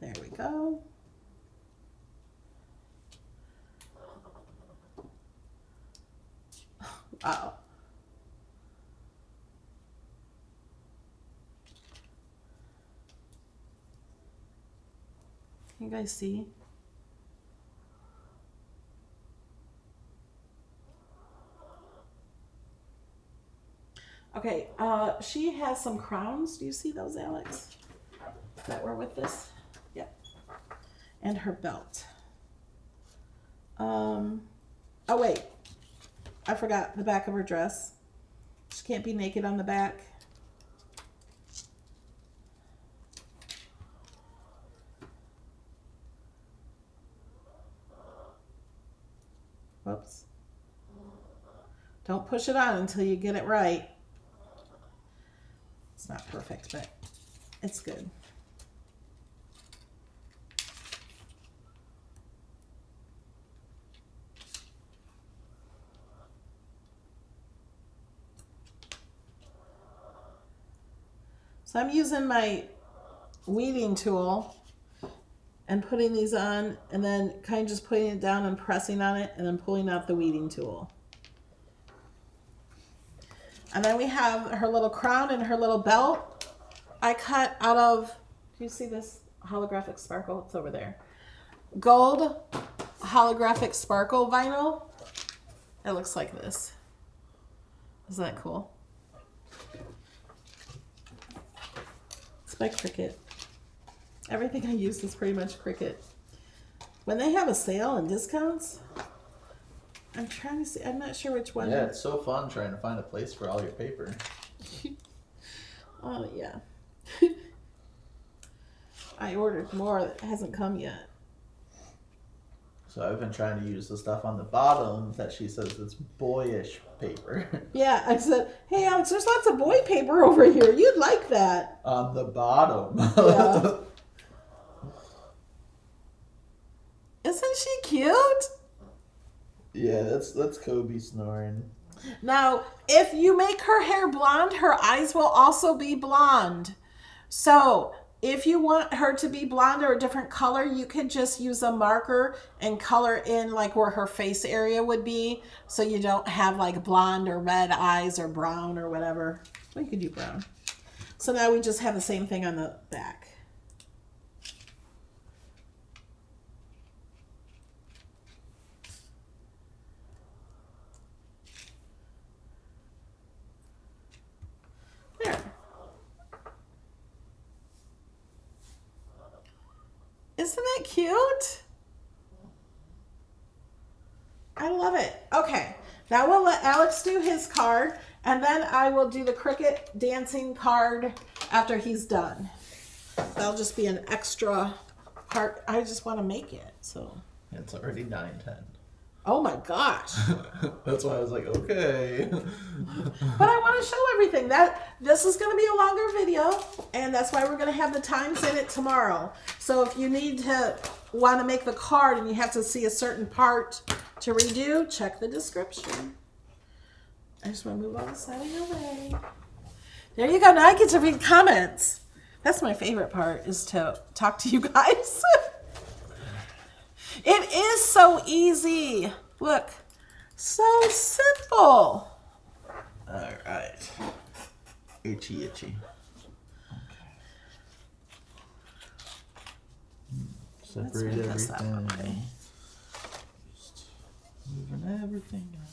There we go. Wow. Can you guys see? Okay, she has some crowns. Do you see those, Alex? That were with this? Yeah. And her belt. Oh wait, I forgot the back of her dress. She can't be naked on the back. Whoops. Don't push it on until you get it right. It's not perfect, but it's good. So I'm using my weeding tool and putting these on, and then kind of just putting it down and pressing on it, and then pulling out the weeding tool. And then we have her little crown and her little belt. I cut out of, do you see this holographic sparkle? It's over there. Gold holographic sparkle vinyl. It looks like this. Isn't that cool? It's by Cricut. Everything I use is pretty much Cricut. When they have a sale and discounts, I'm trying to see. I'm not sure which one. Yeah, it's so fun trying to find a place for all your paper. Oh, yeah. I ordered more that hasn't come yet. So I've been trying to use the stuff on the bottom that she says it's boyish paper. Yeah, I said, hey, Alex, there's lots of boy paper over here. You'd like that. On the bottom. Yeah. Isn't she cute? Yeah, that's Kobe snoring. Now, if you make her hair blonde, her eyes will also be blonde. So if you want her to be blonde or a different color, you could just use a marker and color in like where her face area would be, so you don't have like blonde or red eyes or brown or whatever. Well, you could do brown. So now we just have the same thing on the back. There. Isn't that cute? I love it. Okay, now we'll let Alex do his card, and then I will do the Cricut dancing card after he's done. That'll just be an extra part. I just want to make it, so. It's already 9:10. Oh my gosh. That's why I was like, okay. But I want to show everything. This is going to be a longer video, and that's why we're going to have the times in it tomorrow. So if you want to make the card and you have to see a certain part to redo, check the description. I just want to move all this out of your way. There you go. Now I get to read comments. That's my favorite part, is to talk to you guys. It is so easy. Look, so simple. All right. Itchy, itchy. Okay. Let's Separate move this out of the way. everything. Just moving everything out.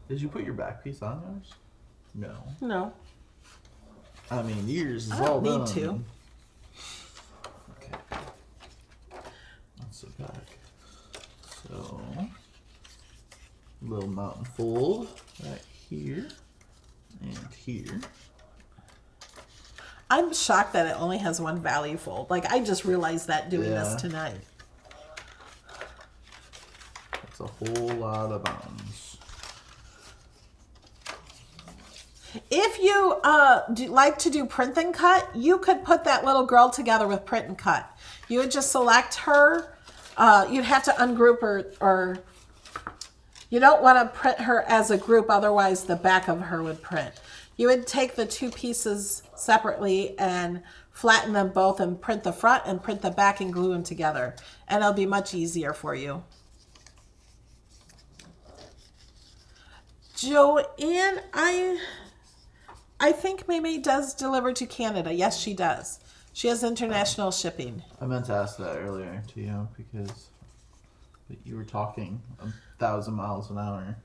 Did you put your back piece on yours? No. No. I mean, yours is I all don't need done. to. Okay. That's the back. So, little mountain fold right here and here. I'm shocked that it only has one valley fold. Like, I just realized that doing Yeah. this tonight. That's a whole lot of bounds. If you like to do print and cut, you could put that little girl together with print and cut. You would just select her. You'd have to ungroup her, or you don't want to print her as a group, otherwise the back of her would print. You would take the two pieces separately and flatten them both and print the front and print the back and glue them together. And it'll be much easier for you. Joanne, I think Maymay does deliver to Canada. Yes, she does. She has international shipping. I meant to ask that earlier to you because you were talking 1,000 miles an hour.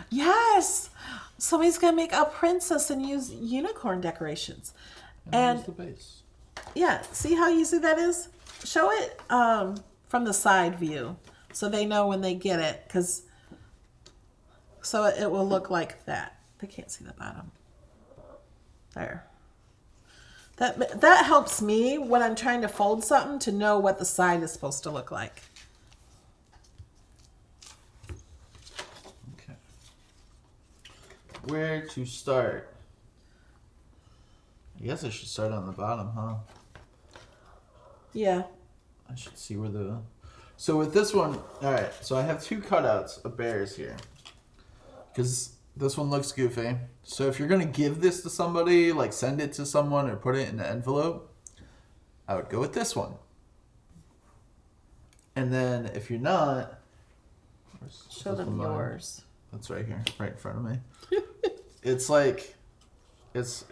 Yes! Somebody's going to make a princess and use unicorn decorations. And here's the base. Yeah, see how easy that is? Show it from the side view so they know when they get it, so it will look like that. They can't see the bottom. There. That helps me when I'm trying to fold something to know what the side is supposed to look like. Okay. Where to start? I guess I should start on the bottom, huh? Yeah. I should see where the... So with this one, alright, so I have two cutouts of bears here. Because this one looks goofy. So if you're going to give this to somebody, like send it to someone or put it in an envelope, I would go with this one. And then if you're not... Show them yours. That's right here, right in front of me. It's like... It's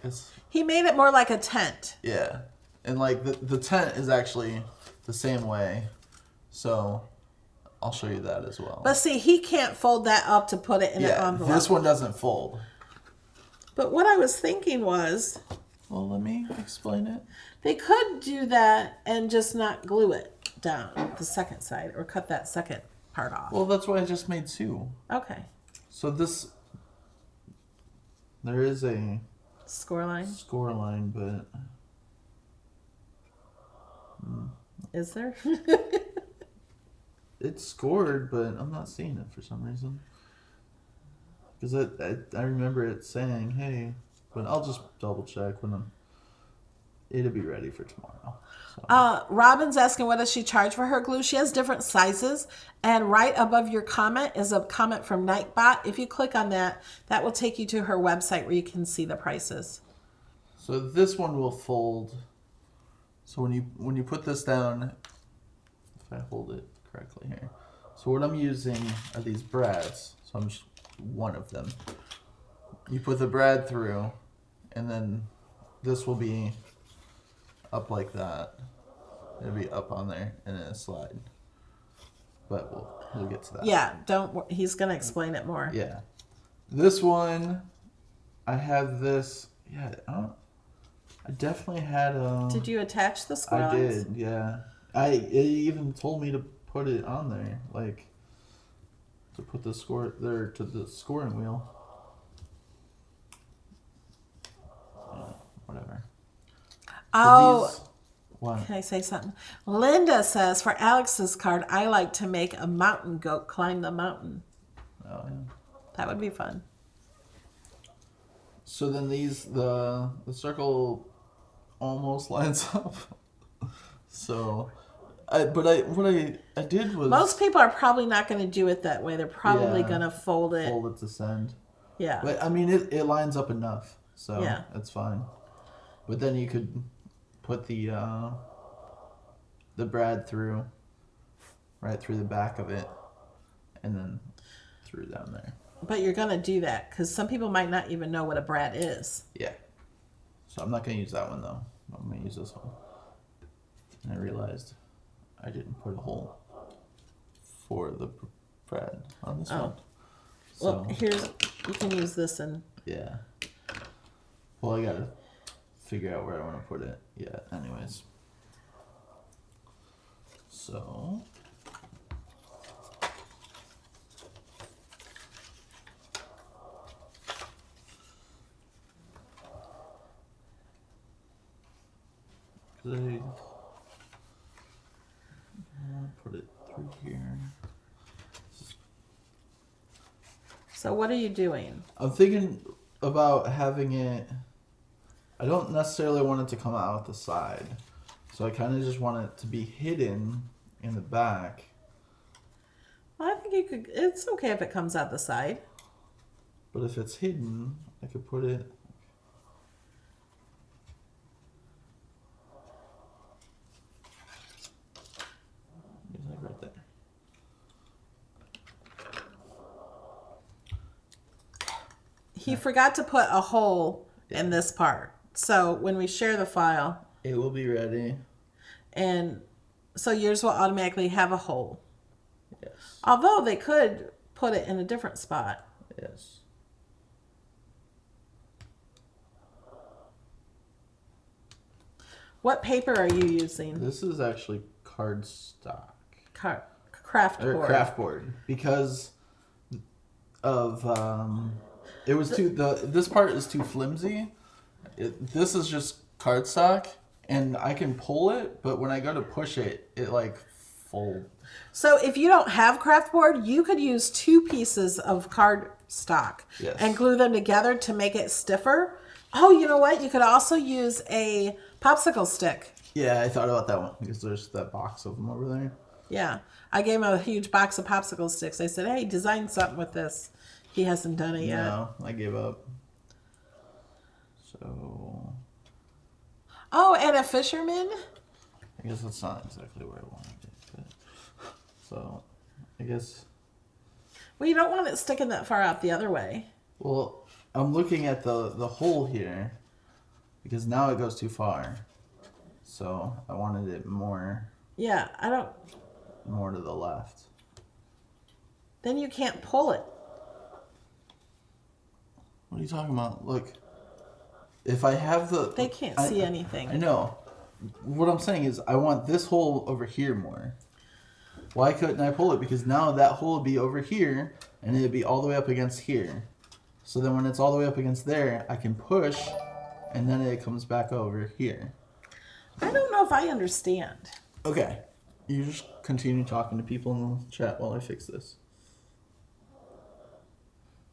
He made it more like a tent. yeah. And like the tent is actually the same way. So I'll show you that as well. But see, he can't fold that up to put it in an envelope. This one doesn't fold. But what I was thinking was, Well, let me explain it. they could do that and just not glue it down the second side or cut that second part off. Well, that's why I just made two. Okay. So there is a Score line. score line, but Is there? it's scored, but I'm not seeing it for some reason. Because I remember it saying, hey, but I'll just double check when it'll be ready for tomorrow. So. Robin's asking, what does she charge for her glue? She has different sizes. And right above your comment is a comment from Nightbot. If you click on that, that will take you to her website where you can see the prices. So this one will fold. So when you put this down, if I hold it correctly here. So what I'm using are these brads. So I'm just one of them. You put the brad through, and then this will be up like that. It'll be up on there and then a slide. But we'll get to that. Yeah, he's going to explain it more. Yeah. This one, I have this. Yeah, I definitely had a. Did you attach the score I lines? did, yeah. It even told me to put it on there, like to put the score there to the scoring wheel. Whatever. Oh, So these, what? can I say something? Linda says, for Alex's card, I like to make a mountain goat climb the mountain. Oh yeah. That would be fun. So then the circle almost lines up. So, what I did was Most people are probably not going to do it that way. They're probably Yeah. going to fold it. fold it to send. Yeah. But I mean, it lines up enough, so Yeah. that's fine. But then you could put the brad through, right through the back of it, and then through down there. But you're going to do that because some people might not even know what a brad is. Yeah. So I'm not gonna use that one though. I'm gonna use this one. And I realized I didn't put a hole for the bread on this one. So, Well, here's, you can use this and... yeah. Well, I gotta figure out where I want to put it. Yeah, anyways. So... I put it through here. So what are you doing? I'm thinking about having it. I don't necessarily want it to come out the side, so I kind of just want it to be hidden in the back. Well, I think you could. It's okay if it comes out the side. But if it's hidden, I could put it. Like right there. He forgot to put a hole in this part. So when we share the file, It will be ready. and so yours will automatically have a hole. Yes. Although they could put it in a different spot. Yes. What paper are you using? This is actually cardstock. Craft Or board. craft board, because of it was this part is too flimsy. This is just cardstock, and I can pull it, but when I go to push it, it like folds. So if you don't have craft board, you could use 2 pieces of cardstock Yes. and glue them together to make it stiffer. Oh, you know what? You could also use a popsicle stick. Yeah, I thought about that one because there's that box of them over there. Yeah. I gave him a huge box of popsicle sticks. I said, hey, design something with this. He hasn't done it yet. No, I gave up. So Oh, and a fisherman? I guess that's not exactly where I wanted it. But, so I guess. Well, you don't want it sticking that far out the other way. Well, I'm looking at the hole here because now it goes too far. So I wanted it more Yeah, to the left. then you can't pull it. What are you talking about? Look, if I have They can't see anything. I know. What I'm saying is I want this hole over here more. Why couldn't I pull it? Because now that hole would be over here and it'd be all the way up against here. So then when it's all the way up against there, I can push and then it comes back over here. I don't know if I understand. Okay. You just continue talking to people in the chat while I fix this.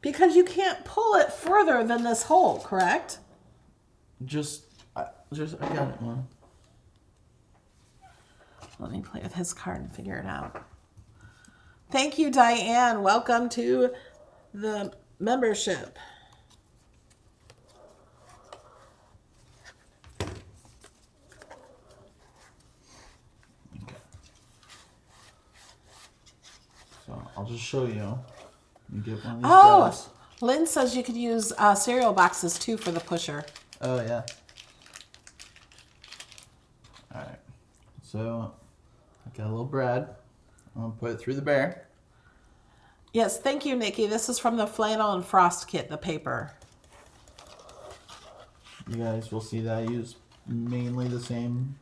Because you can't pull it further than this hole, correct? I got it, Mom. Let me play with his card and figure it out. Thank you, Diane. Welcome to the membership. Okay. So I'll just show you. You get one of these guys. Lynn says you could use cereal boxes too for the pusher. Oh, yeah. Alright. So, I got a little bread. I'm going to put it through the bear. Yes, thank you, Nikki. This is from the Flannel and Frost kit, the paper. You guys will see that I use mainly the same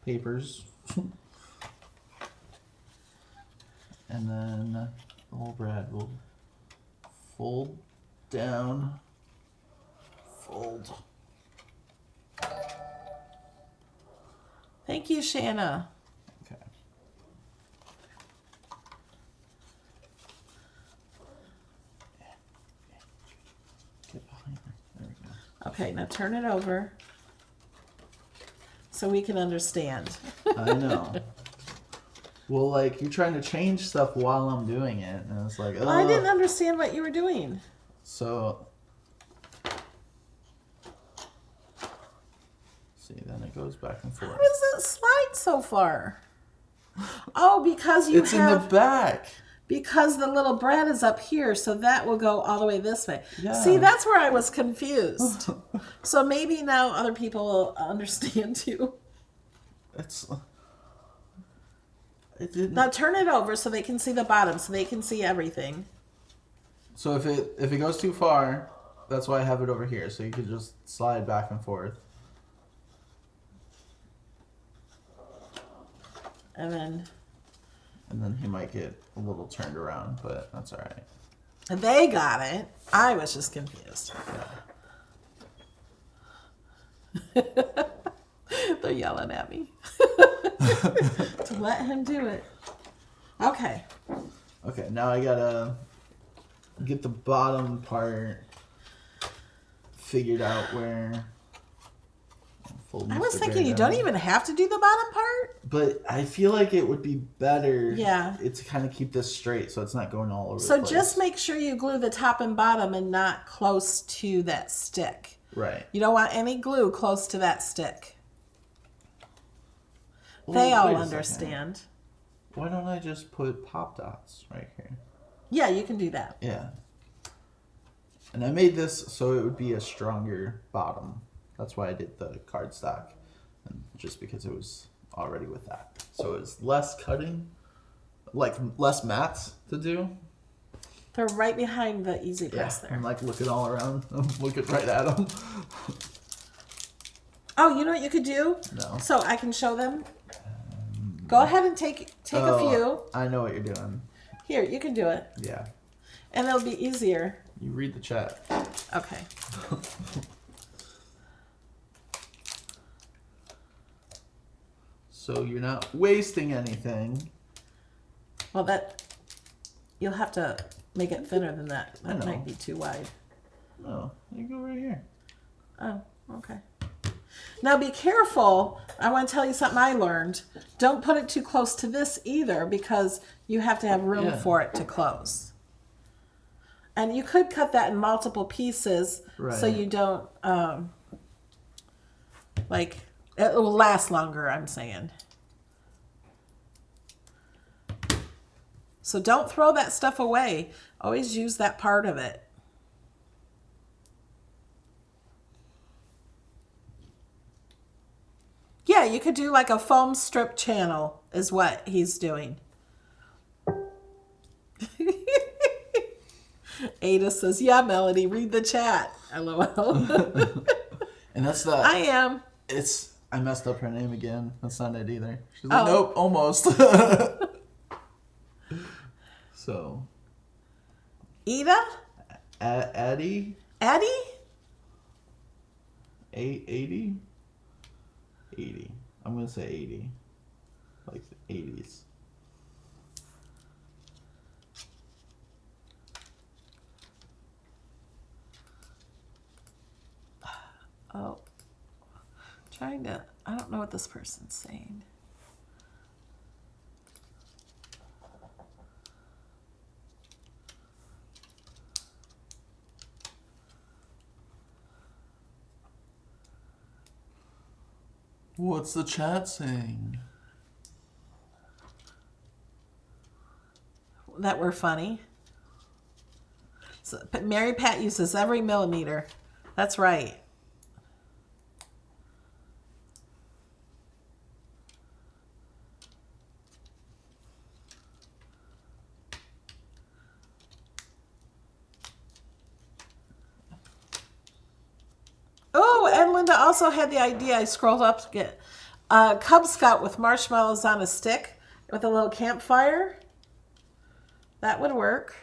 papers. And then the whole bread will fold down. Fold. Thank you, Shanna. Okay. Get behind her. There we go. Okay, now turn it over so we can understand. I know. Well, like, you're trying to change stuff while I'm doing it, and it's like, oh. I didn't understand what you were doing. So, see, then it goes back and forth. How does it slide so far? Oh, because you It's in the back. Because the little bread is up here, so that will go all the way this way. Yeah. See, that's where I was confused. So maybe now other people will understand too. It's It didn't. Now turn it over so they can see the bottom, so they can see everything. So if it goes too far, that's why I have it over here. So you could just slide back and forth. And then he might get a little turned around, but that's all right. and they got it. I was just confused. They're yelling at me to let him do it. Okay. Okay, now I gotta get the bottom part figured out where. I was thinking you don't even have to do the bottom part. But I feel like it would be better. Yeah. To kind of keep this straight, so it's not going all over. So the place. just make sure you glue the top and bottom and not close to that stick. Right. You don't want any glue close to that stick. Well, They all wait a understand. second. Why don't I just put pop dots right here? Yeah, you can do that. Yeah. And I made this so it would be a stronger bottom. That's why I did the cardstock, and just because it was already with that. So it's less cutting, like less mats to do. They're right behind the easy press there. I'm like looking all around. I'm looking right at them. Oh, you know what you could do? No. So I can show them. Go ahead and take a few. I know what you're doing. Here, you can do it. Yeah. And it'll be easier. You read the chat. Okay. So you're not wasting anything. Well, you'll have to make it thinner than that. I That know. might be too wide. No, you go right here. Oh, okay. Now be careful. I want to tell you something I learned. Don't put it too close to this either, because you have to have room Yeah. for it to close. And you could cut that in multiple pieces so Right. you don't, it will last longer, I'm saying. So don't throw that stuff away. Always use that part of it. Yeah, you could do like a foam strip channel is what he's doing. Ada says, yeah, Melody, read the chat. LOL. And that's I am. I messed up her name again. That's not it either. She's like, Oh. nope, almost. So. Ida? Addie? Addie? 80? 80. I'm going to say 80. Like the 80s. Oh. I don't know what this person's saying. What's the chat saying? That we're funny. So, but Mary Pat uses every millimeter. That's right. Oh, and Linda also had the idea. I scrolled up to get a Cub Scout with marshmallows on a stick with a little campfire. That would work.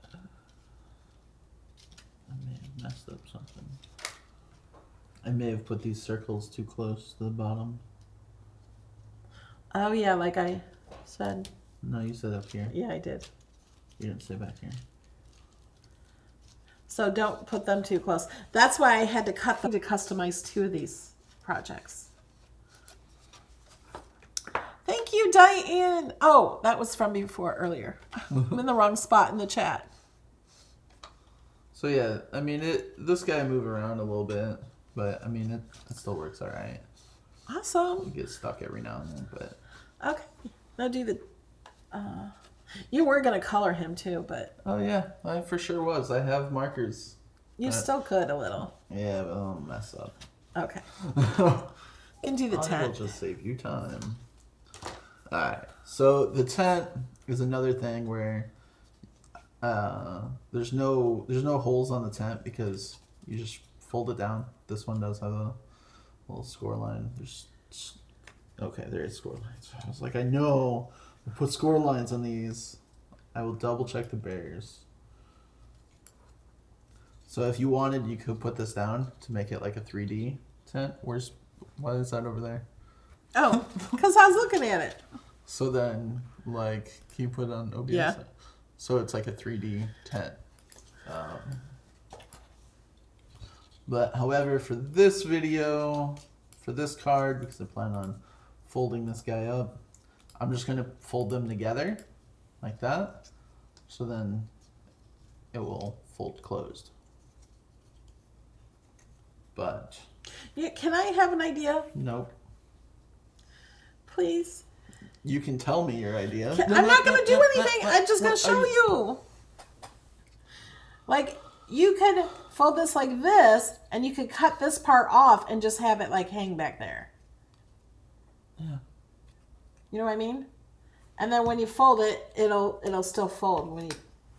I may have messed up something. I may have put these circles too close to the bottom. Oh, yeah, like I said. No, you said up here. Yeah, I did. You didn't say back here. So don't put them too close. That's why I had to cut them to customize 2 of these projects. Thank you, Diane. Oh, that was from before earlier. I'm in the wrong spot in the chat. So yeah, I mean, this guy move around a little bit, but I mean, it still works all right. You Awesome. get stuck every now and then, but Okay. Now do the... you were going to color him too, but oh yeah, I for sure was. I have markers. you still could a little. Yeah, but I'll mess up. Okay. can do the I'll tent. just save you time. Alright, so the tent is another thing where there's no holes on the tent because you just fold it down. This one does have a little score line. Okay, there is score lines. I was like, I know. I put score lines on these. I will double check the bears. So if you wanted, you could put this down to make it like a 3D tent. Why is that over there? Oh, because I was looking at it. So then, like, can you put it on OBS? Yeah. So it's like a 3D tent. But however, for this video, for this card, because I plan on folding this guy up, I'm just going to fold them together like that. So then it will fold closed. But Yeah, can I have an idea, nope. please? You can tell me your idea. I'm not going to do anything. I'm just going to show you. Like, you could fold this like this, and you could cut this part off and just have it like hang back there. Yeah. You know what I mean? And then when you fold it, it'll still fold when you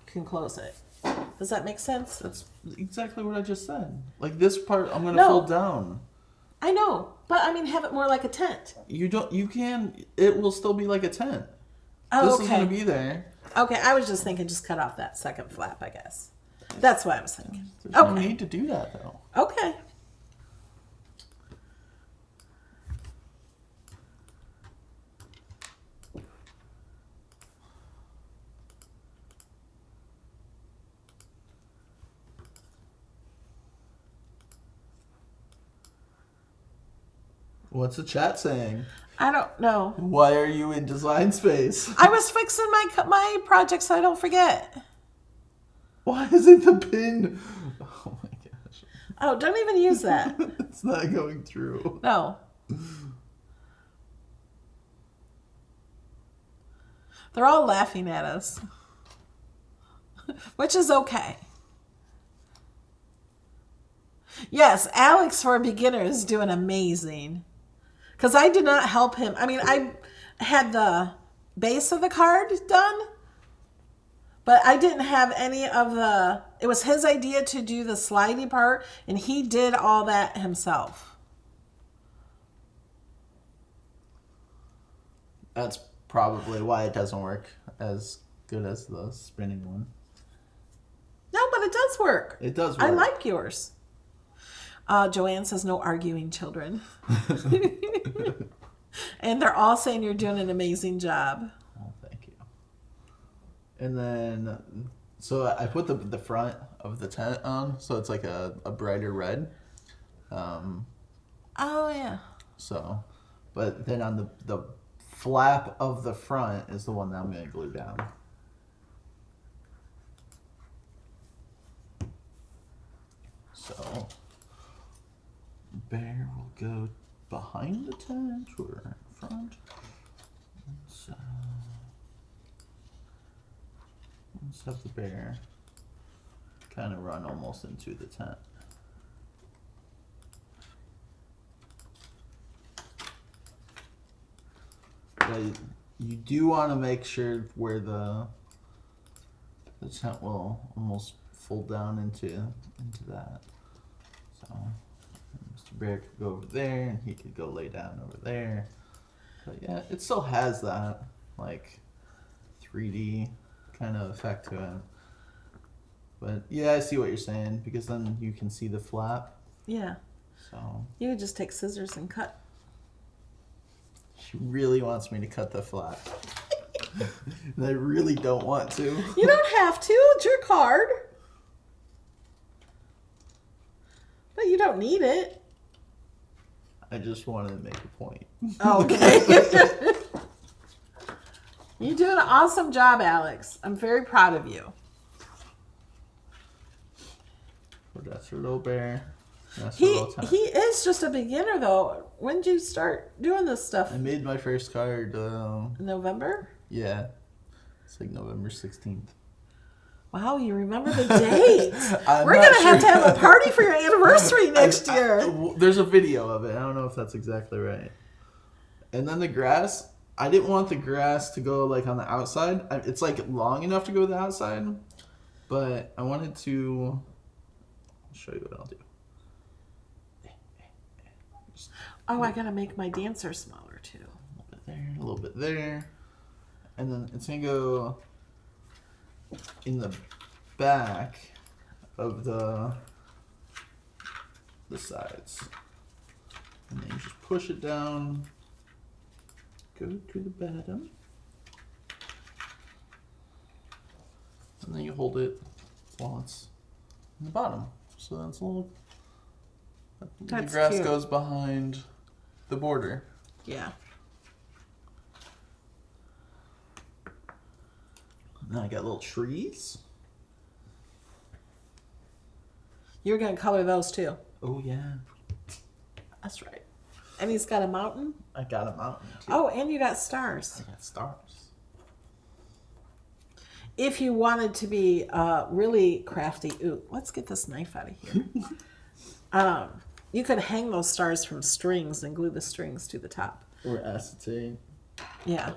can close it. Does that make sense? That's exactly what I just said. Like this part, I'm going to No. fold down. I know, but I mean, have it more like a tent. It will still be like a tent. Oh, This okay. is going to be there. Okay, I was just thinking just cut off that second flap, I guess. That's what I was thinking. There's no Okay. need to do that though. Okay. What's the chat saying? I don't know. Why are you in design space? I was fixing my project so I don't forget. Why isn't the pin? Oh my gosh. Oh, don't even use that. It's not going through. No. They're all laughing at us. Which is okay. Yes, Alex for a beginner is doing amazing. Because I did not help him. I mean, I had the base of the card done, but I didn't have any of the... It was his idea to do the slidey part, and he did all that himself. That's probably why it doesn't work as good as the spinning one. No, but it does work. It does work. I like yours. Joanne says no arguing, children. And they're all saying you're doing an amazing job. Oh, thank you. And then, so I put the front of the tent on, so it's like a brighter red. Oh, yeah. So, but then on the flap of the front is the one that I'm going to glue down. So, bear will go behind the tent or in front. Let's have the bear kind of run almost into the tent. But you do want to make sure where the tent will almost fold down into that. So Mr. Bear could go over there and he could go lay down over there. But yeah, it still has that like 3D kind of effect to it. But yeah, I see what you're saying because then you can see the flap. Yeah. So You could just take scissors and cut. she really wants me to cut the flap. And I really don't want to. You don't have to. It's your card. But you don't need it. I just wanted to make a point. Okay. You do an awesome job, Alex. I'm very proud of you. But that's her little bear. That's her He little tent. he is just a beginner though. When did you start doing this stuff? I made my first card. November? Yeah, it's like November 16th. Wow, you remember the date. I'm We're not going to sure. have a party for your anniversary next year. There's a video of it. I don't know if that's exactly right. And then the grass, I didn't want the grass to go like on the outside. It's like long enough to go to the outside, but I wanted to show you what I'll do. Oh, I got to make my dancer smaller too. A little bit there, a little bit there. And then it's going to go in the back of the sides. And then you just push it down, go to the bottom, and then you hold it while it's in the bottom. So that's a little, the grass cute. goes behind the border. Yeah. And then I got little trees. You're going to color those too. Oh yeah, that's right. And he's got a mountain. I got a mountain too. Oh, and you got stars. I got stars. If you wanted to be really crafty, ooh, let's get this knife out of here. You could hang those stars from strings and glue the strings to the top. Or acetate. Yeah.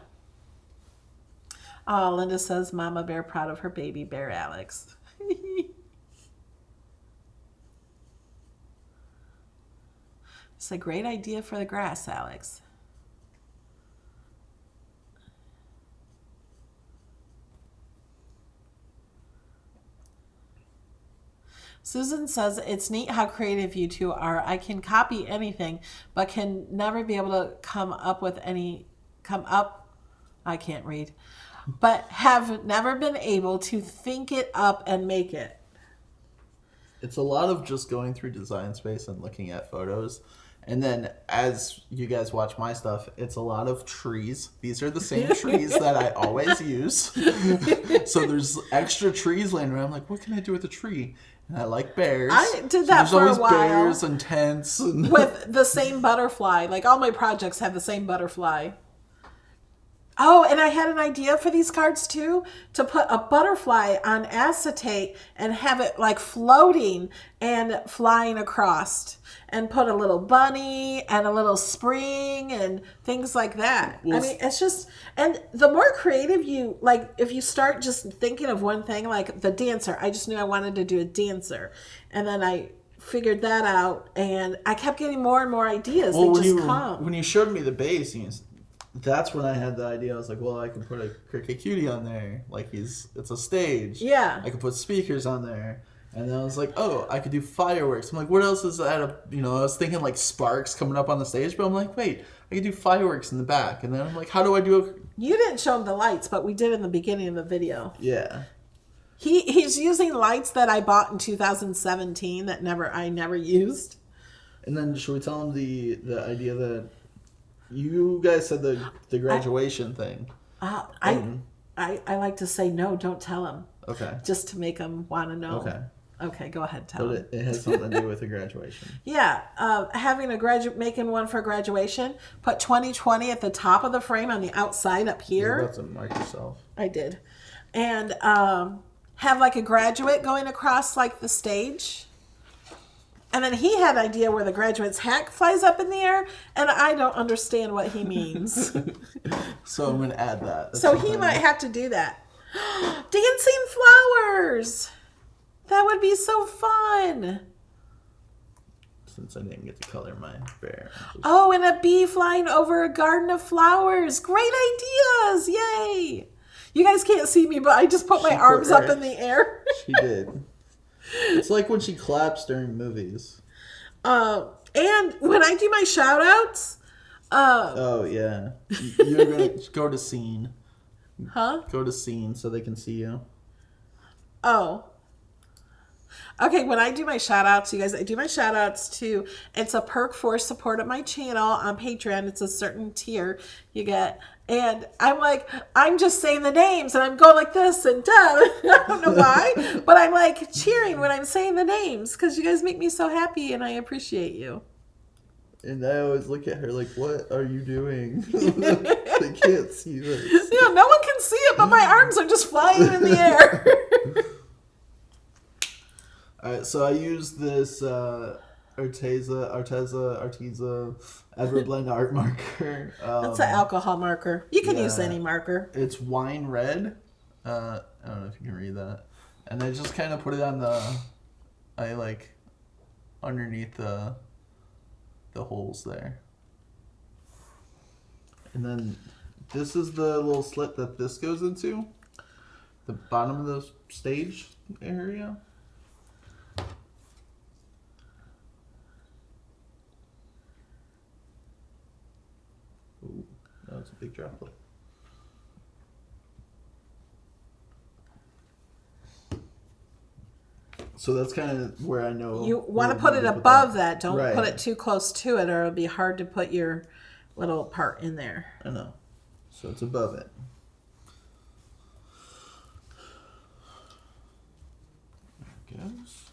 Oh, Linda says, Mama Bear proud of her baby bear, Alex. It's a great idea for the grass, Alex. Susan says, it's neat how creative you two are. I can copy anything, but can never be able to I can't read, but have never been able to think it up and make it. It's a lot of just going through Design Space and looking at photos. And then as you guys watch my stuff, it's a lot of trees. These are the same trees that I always use. So there's extra trees laying around. I'm like, what can I do with a tree? And I like bears. I did that so for a there's while. always bears and tents. And With the same butterfly. Like all my projects have the same butterfly. Oh, and I had an idea for these cards too, to put a butterfly on acetate and have it like floating and flying across, and put a little bunny and a little spring and things like that. Well, I mean, it's just, and the more creative you, like if you start just thinking of one thing, like the dancer, I just knew I wanted to do a dancer. And then I figured that out and I kept getting more and more ideas. well, They just come. when you showed me the base, that's when I had the idea. I was like, well, I can put a Cricut Cutie on there. Like it's a stage. Yeah. I could put speakers on there. And then I was like, oh, I could do fireworks. I'm like, what else is that? I was thinking like sparks coming up on the stage, but I'm like, wait, I could do fireworks in the back. And then I'm like, how do I do You didn't show him the lights, but we did in the beginning of the video. Yeah. He's using lights that I bought in 2017 that I never used. And then should we tell him the idea that you guys said the graduation thing? I like to say no, don't tell him. Okay. Just to make him want to know. Okay. Okay, go ahead, tell him. But it has something to do with the graduation. Yeah, having making one for graduation. Put 2020 at the top of the frame on the outside up here. You're about to mark yourself. I did, and have like a graduate going across like the stage. And then he had an idea where the graduate's hat flies up in the air, and I don't understand what he means. So I'm going to add that. That's So he something. might have to do that. Dancing flowers! That would be so fun. Since I didn't get to color my bear. Oh, and a bee flying over a garden of flowers. Great ideas! Yay! You guys can't see me, but I just put my arms up in the air. She did. It's like when she claps during movies. And when I do my shout outs, Oh, yeah. You're going to go to scene. huh? Go to scene so they can see you. Oh. Okay, when I do my shout outs, you guys, I do my shout outs to, it's a perk for support of my channel on Patreon. It's a certain tier you get. And I'm like, I'm just saying the names and I'm going like this and duh. I don't know why, but I'm like cheering when I'm saying the names because you guys make me so happy and I appreciate you. And I always look at her like, what are you doing? They can't see this. Yeah, no one can see it, but my arms are just flying in the air. Alright, so I use this Arteza Everblend art marker. That's an alcohol marker. You can use any marker. It's wine red. I don't know if you can read that. And I just kind of put it on underneath the holes there. And then this is the little slit that this goes into. The bottom of the stage area. Ooh, that was a big droplet. So that's kind of where I know. You want to put it above that. Don't put it too close to it or it'll be hard to put your little part in there. I know. So it's above it. There it goes.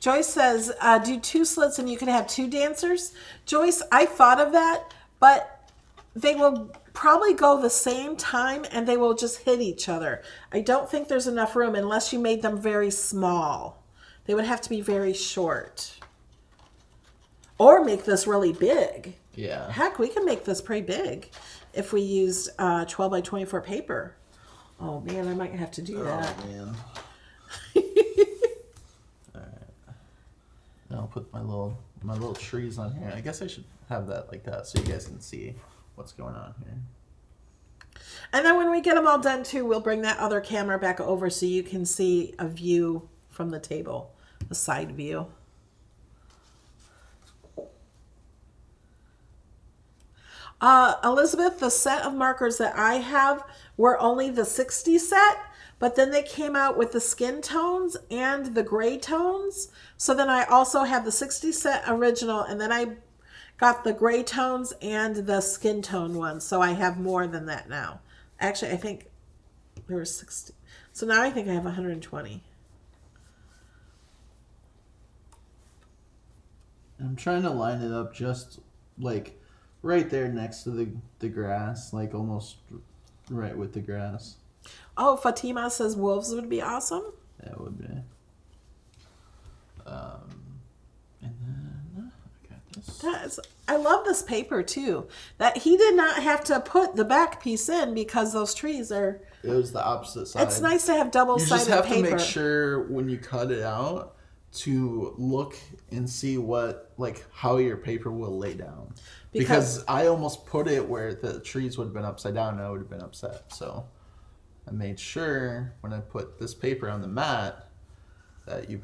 Joyce says, do 2 slits and you can have 2 dancers. Joyce, I thought of that, but they will probably go the same time and they will just hit each other. I don't think there's enough room unless you made them very small. They would have to be very short. Or make this really big. Yeah. Heck, we can make this pretty big if we used 12 by 24 paper. Oh man, I might have to do that. Oh man. Now I'll put my little trees on here. I guess I should have that like that so you guys can see what's going on here. And then when we get them all done too, we'll bring that other camera back over so you can see a view from the table, a side view. Elizabeth, the set of markers that I have were only the 60 set, but then they came out with the skin tones and the gray tones. So then I also have the 60 set original, and then I got the gray tones and the skin tone ones. So I have more than that now. Actually, I think there were 60. So now I think I have 120. I'm trying to line it up just like right there next to the grass, like almost right with the grass. Oh, Fatima says wolves would be awesome. That would be. And then I got this. I love this paper too. That he did not have to put the back piece in because those trees are. It was the opposite side. It's nice to have double-sided paper. You just have to make sure when you cut it out to look and see how your paper will lay down. Because I almost put it where the trees would have been upside down and I would have been upset. So I made sure when I put this paper on the mat that you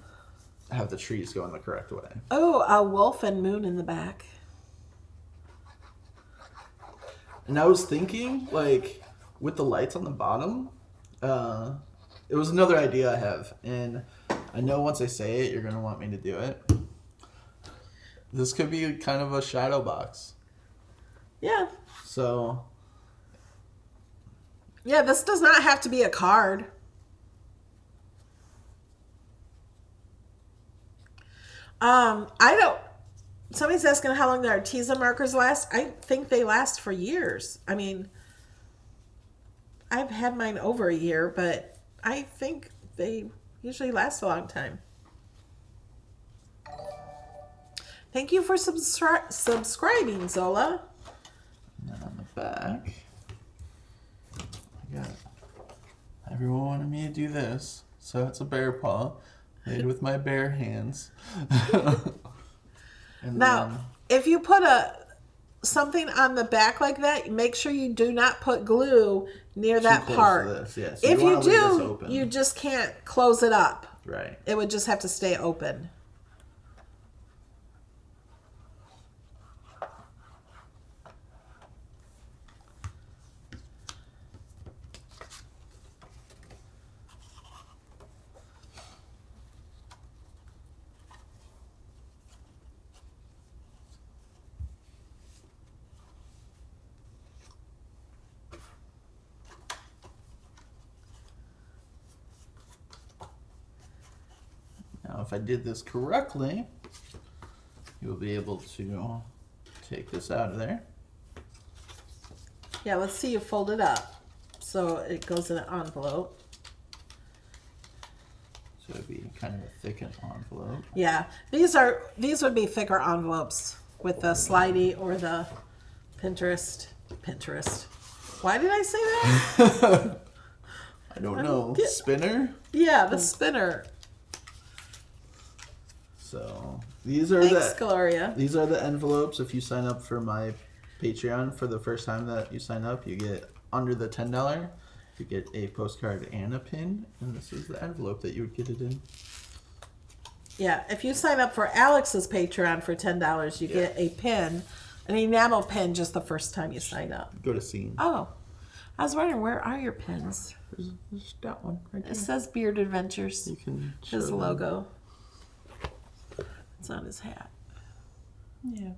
have the trees going the correct way. Oh, a wolf and moon in the back. And I was thinking, with the lights on the bottom, it was another idea I have. And I know once I say it, you're going to want me to do it. This could be kind of a shadow box. Yeah. So. Yeah, this does not have to be a card. Somebody's asking how long the Arteza markers last. I think they last for years. I mean, I've had mine over a year, but I think they usually last a long time. Thank you for subscribing, Zola. And then on the back, I got everyone wanted me to do this, so it's a bear paw made with my bare hands. And now, then, if you put something on the back like that, make sure you do not put glue near that part. Yeah, so if you do, you just can't close it up. Right. It would just have to stay open. Now, if I did this correctly, you'll be able to take this out of there. Yeah, let's see you fold it up so it goes in an envelope. It would be kind of a thick envelope. Yeah, these would be thicker envelopes with the slidey or the Pinterest. Why did I say that? I don't know. Spinner? Yeah, the spinner. So these are Thanks, Gloria. These are the envelopes. If you sign up for my Patreon for the first time that you sign up, you get under the $10. You get a postcard and a pin, and this is the envelope that you would get it in. Yeah, if you sign up for Alex's Patreon for $10, you get a pin, an enamel pin, just the first time you sign up. Go to scene. Oh, I was wondering, where are your pins? There's that one right there. It says Beard Adventures. You can show His them. logo. It's on his hat. Yeah,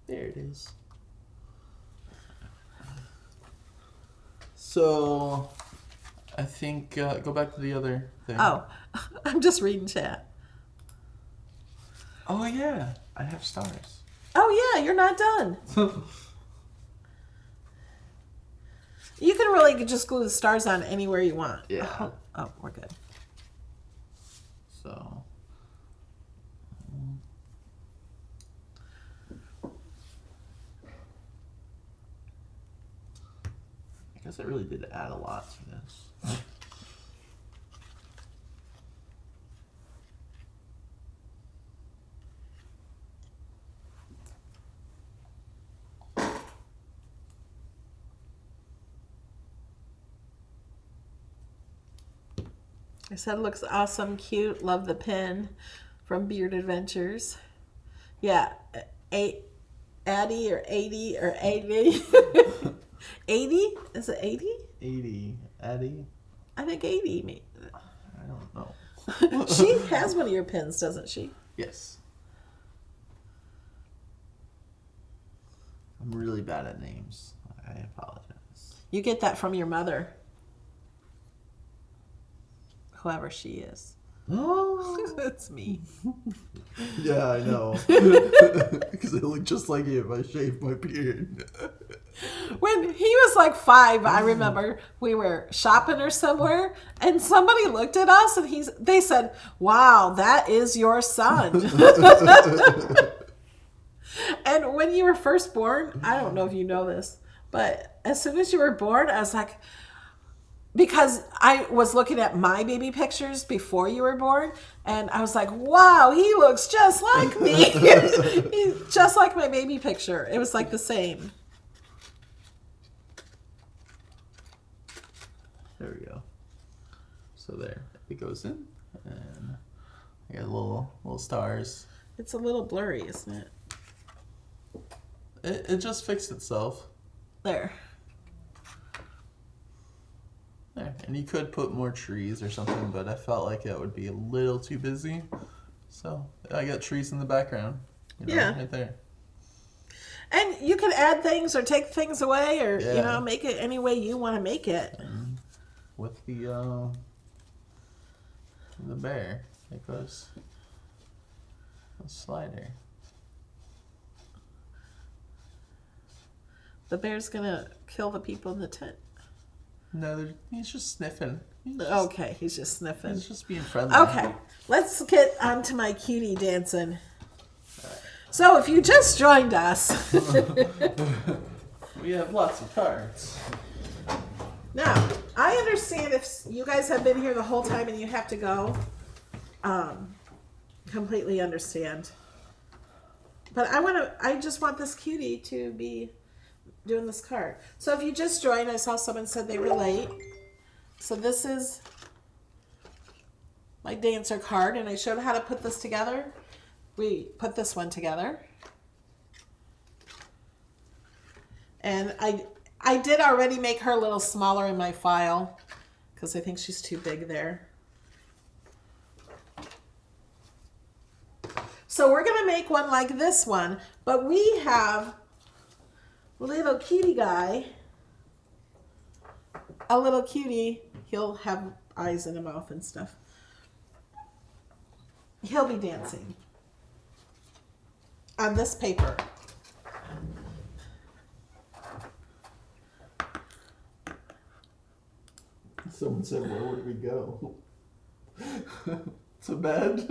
there it is. So, I think go back to the other thing. Oh, I'm just reading chat. Oh yeah, I have stars. Oh yeah, you're not done. You can really just glue the stars on anywhere you want. Yeah. Oh, we're good. So. I guess I really did add a lot to this. I said looks awesome, cute, love the pin from Beard Adventures. Yeah, Addie or 80 or 80. 80? Is it 80? 80. Addie? I think 80. I don't know. She has one of your pins, doesn't she? Yes. I'm really bad at names. I apologize. You get that from your mother. Whoever she is. Oh, That's me. yeah, I know. Because I look just like you if I shave my beard. When he was like 5, I remember we were shopping or somewhere, and somebody looked at us, and they said, "Wow, that is your son." And when you were first born, I don't know if you know this, but as soon as you were born, I was like, because I was looking at my baby pictures before you were born, and I was like, wow, he looks just like me. He's just like my baby picture. It was like the same. There we go. So there, it goes in, and I got little stars. It's a little blurry, isn't it? It just fixed itself. There. There, and you could put more trees or something, but I felt like it would be a little too busy. So I got trees in the background. Yeah. Right there. And you can add things or take things away, or Yeah. make it any way you want to make it. And with the bear, it goes a slider. The bear's gonna kill the people in the tent. No, he's just sniffing. Okay, he's just sniffing. He's just being friendly. Okay, let's get on to my cutie dancing. So if you just joined us, We have lots of cards. now I understand if you guys have been here the whole time and you have to go, completely understand. But I just want this cutie to be doing this card. So if you just joined, I saw someone said they were late. So this is my dancer card, and I showed how to put this together. We put this one together. And I did already make her a little smaller in my file because I think she's too big there. So we're going to make one like this one, but we have little cutie guy, a little cutie. He'll have eyes and a mouth and stuff. He'll be dancing on this paper. Someone said, where would we go? It's a bed.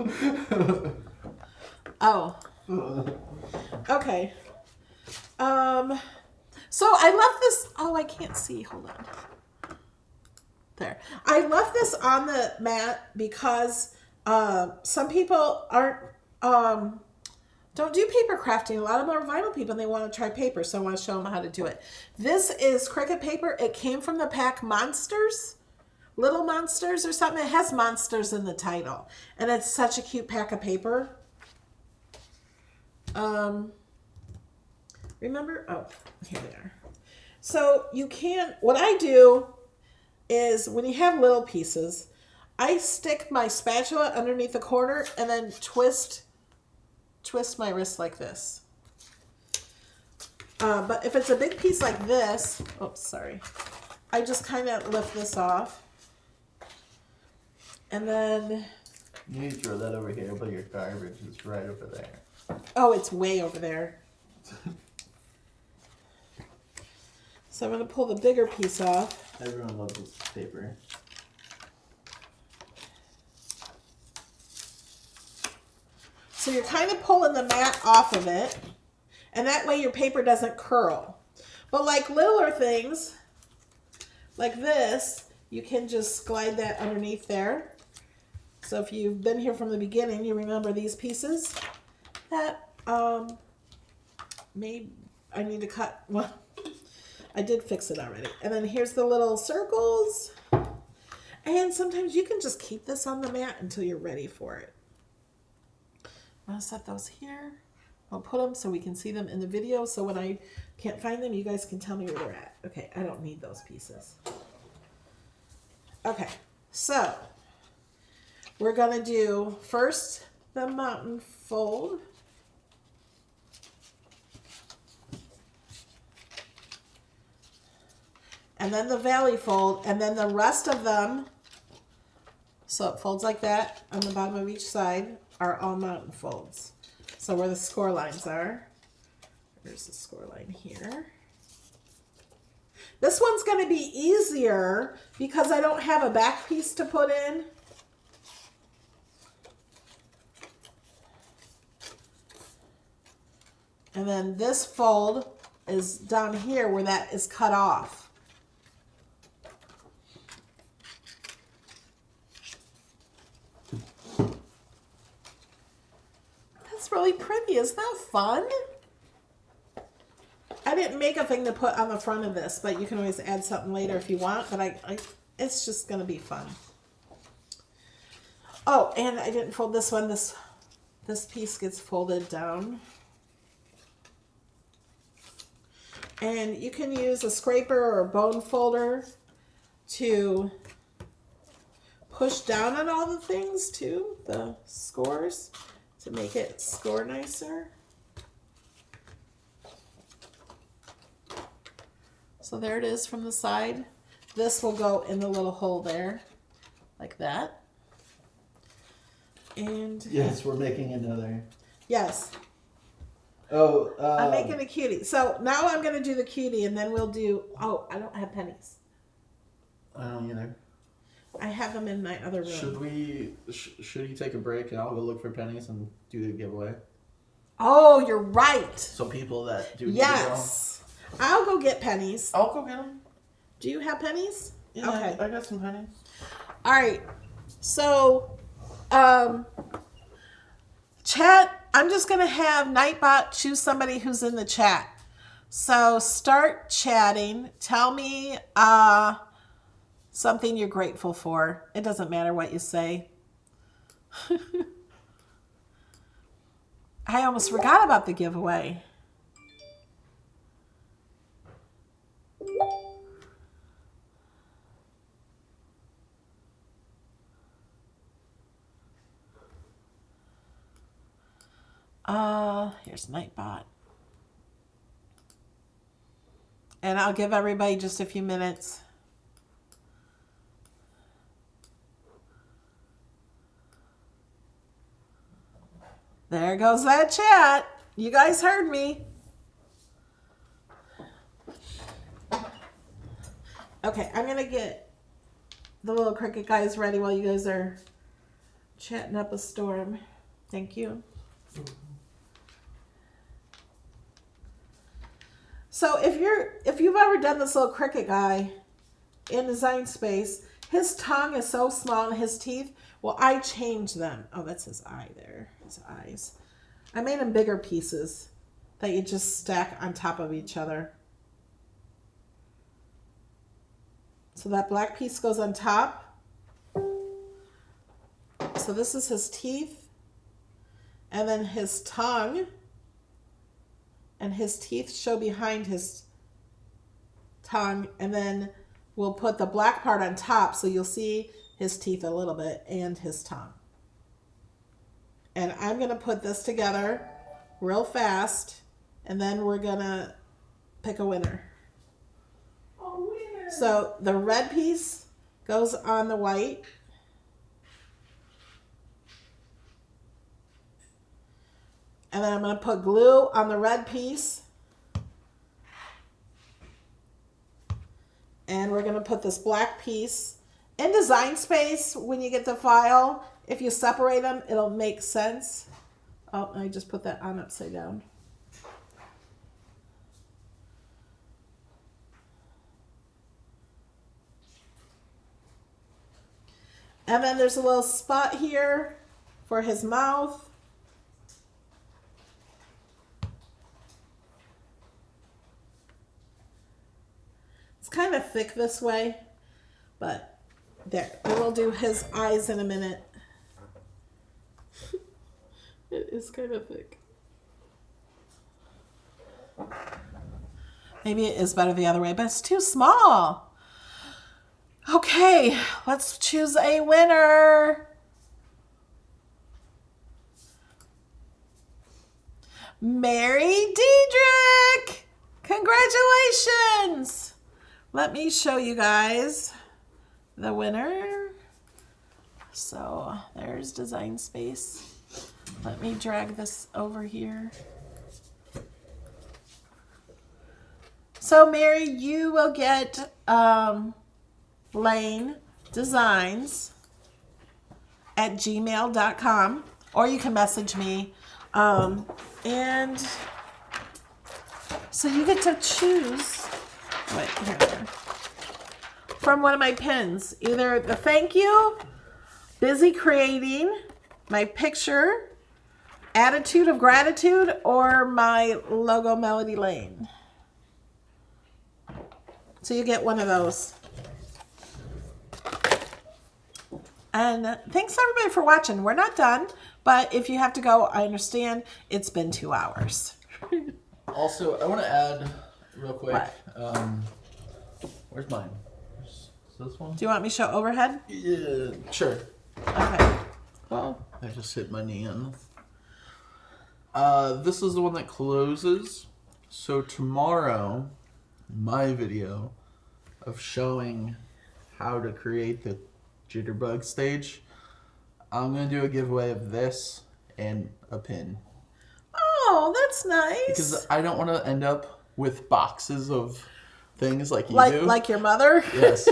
Oh. Okay. So I left this. Oh, I can't see. Hold on. There. I left this on the mat because some people don't do paper crafting. A lot of them are vinyl people and they want to try paper, so I want to show them how to do it. This is Cricut paper. It came from the pack Monsters, Little Monsters or something. It has Monsters in the title, and it's such a cute pack of paper. Remember? Oh, here they are. So you can, what I do is when you have little pieces, I stick my spatula underneath the corner and then twist my wrist like this. But if it's a big piece like this, oops, sorry. I just kind of lift this off. And then... You need to throw that over here, but your garbage is right over there. Oh, it's way over there. So I'm going to pull the bigger piece off. Everyone loves this paper. So you're kind of pulling the mat off of it, and that way your paper doesn't curl. But like littler things, like this, you can just glide that underneath there. So if you've been here from the beginning, you remember these pieces that maybe I need to cut. Well, I did fix it already. And then here's the little circles. And sometimes you can just keep this on the mat until you're ready for it. I'm going to set those here. I'll put them so we can see them in the video. So when I can't find them, you guys can tell me where they're at. Okay, I don't need those pieces. Okay, so we're going to do first the mountain fold. And then the valley fold, and then the rest of them, so it folds like that on the bottom of each side, are all mountain folds. So where the score lines are, there's the score line here. This one's going to be easier because I don't have a back piece to put in. And then this fold is down here where that is cut off. Really pretty. Isn't that fun? I didn't make a thing to put on the front of this, but you can always add something later if you want, but it's just going to be fun. Oh, and I didn't fold this one. This piece gets folded down. And you can use a scraper or a bone folder to push down on all the things too, the scores, to make it score nicer. So there it is from the side. This will go in the little hole there, like that. And yes, we're making another. Yes. Oh, I'm making a cutie. So now I'm going to do the cutie, and then we'll do. Oh, I don't have pennies. I don't either. I have them in my other room. Should you take a break and I'll go look for pennies and do the giveaway? Oh, you're right. So people that do yes, I'll go get pennies. I'll go get them. Do you have pennies? Yeah, okay. I got some pennies. All right. So, chat. I'm just gonna have Nightbot choose somebody who's in the chat. So start chatting. Tell me something you're grateful for. It doesn't matter what you say. I almost forgot about the giveaway. Here's Nightbot. And I'll give everybody just a few minutes. There goes that chat. You guys heard me. Okay, I'm going to get the little Cricut guys ready while you guys are Chatting up a storm. Thank you. So if you've ever done this little Cricut guy in Design Space, his tongue is so small and his teeth, well, I changed them. Oh, that's his eye there. His eyes. I made them bigger pieces that you just stack on top of each other. So that black piece goes on top. So this is his teeth. And then his tongue. And his teeth show behind his tongue. And then we'll put the black part on top so you'll see his teeth a little bit and his tongue. And I'm going to put this together real fast. And then we're going to pick a winner. So the red piece goes on the white. And then I'm going to put glue on the red piece. And we're going to put this black piece in Design Space. When you get the file, if you separate them, it'll make sense. Oh, I just put that on upside down. And then there's a little spot here for his mouth. It's kind of thick this way, but there. And we'll do his eyes in a minute. It is kind of thick. Maybe it is better the other way, but it's too small. Okay, let's choose a winner. Mary Diedrich! Congratulations! Let me show you guys the winner. So there's Design Space. Let me drag this over here. So Mary, you will get Lane Designs at gmail.com, or you can message me. And so you get to choose from one of my pins, either the thank you, busy creating, my picture, attitude of gratitude, or my logo Melody Lane. So you get one of those. And thanks everybody for watching. We're not done, but if you have to go, I understand. It's been 2 hours. Also, I want to add real quick. What? Where's mine? Is this one? Do you want me to show overhead? Yeah, sure. Okay. Well, I just hit my knee in. This is the one that closes. So tomorrow, my video of showing how to create the jitterbug stage, I'm going to do a giveaway of this and a pin. oh, that's nice. Because I don't want to end up with boxes of things like you do. Like your mother? Yes.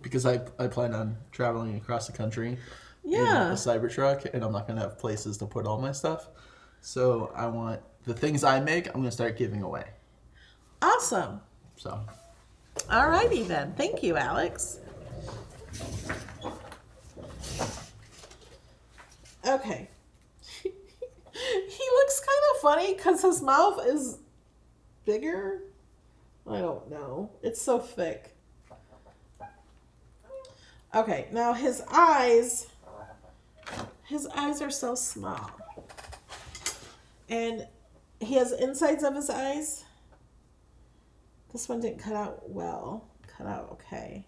Because I plan on traveling across the country in a Cybertruck, and I'm not going to have places to put all my stuff. So I want the things I make, I'm going to start giving away. Awesome. So. All righty then. Thank you, Alex. Okay. He looks kind of funny because his mouth is bigger. I don't know. It's so thick. Okay, now his eyes are so small. And he has insides of his eyes. This one didn't cut out well. Cut out okay.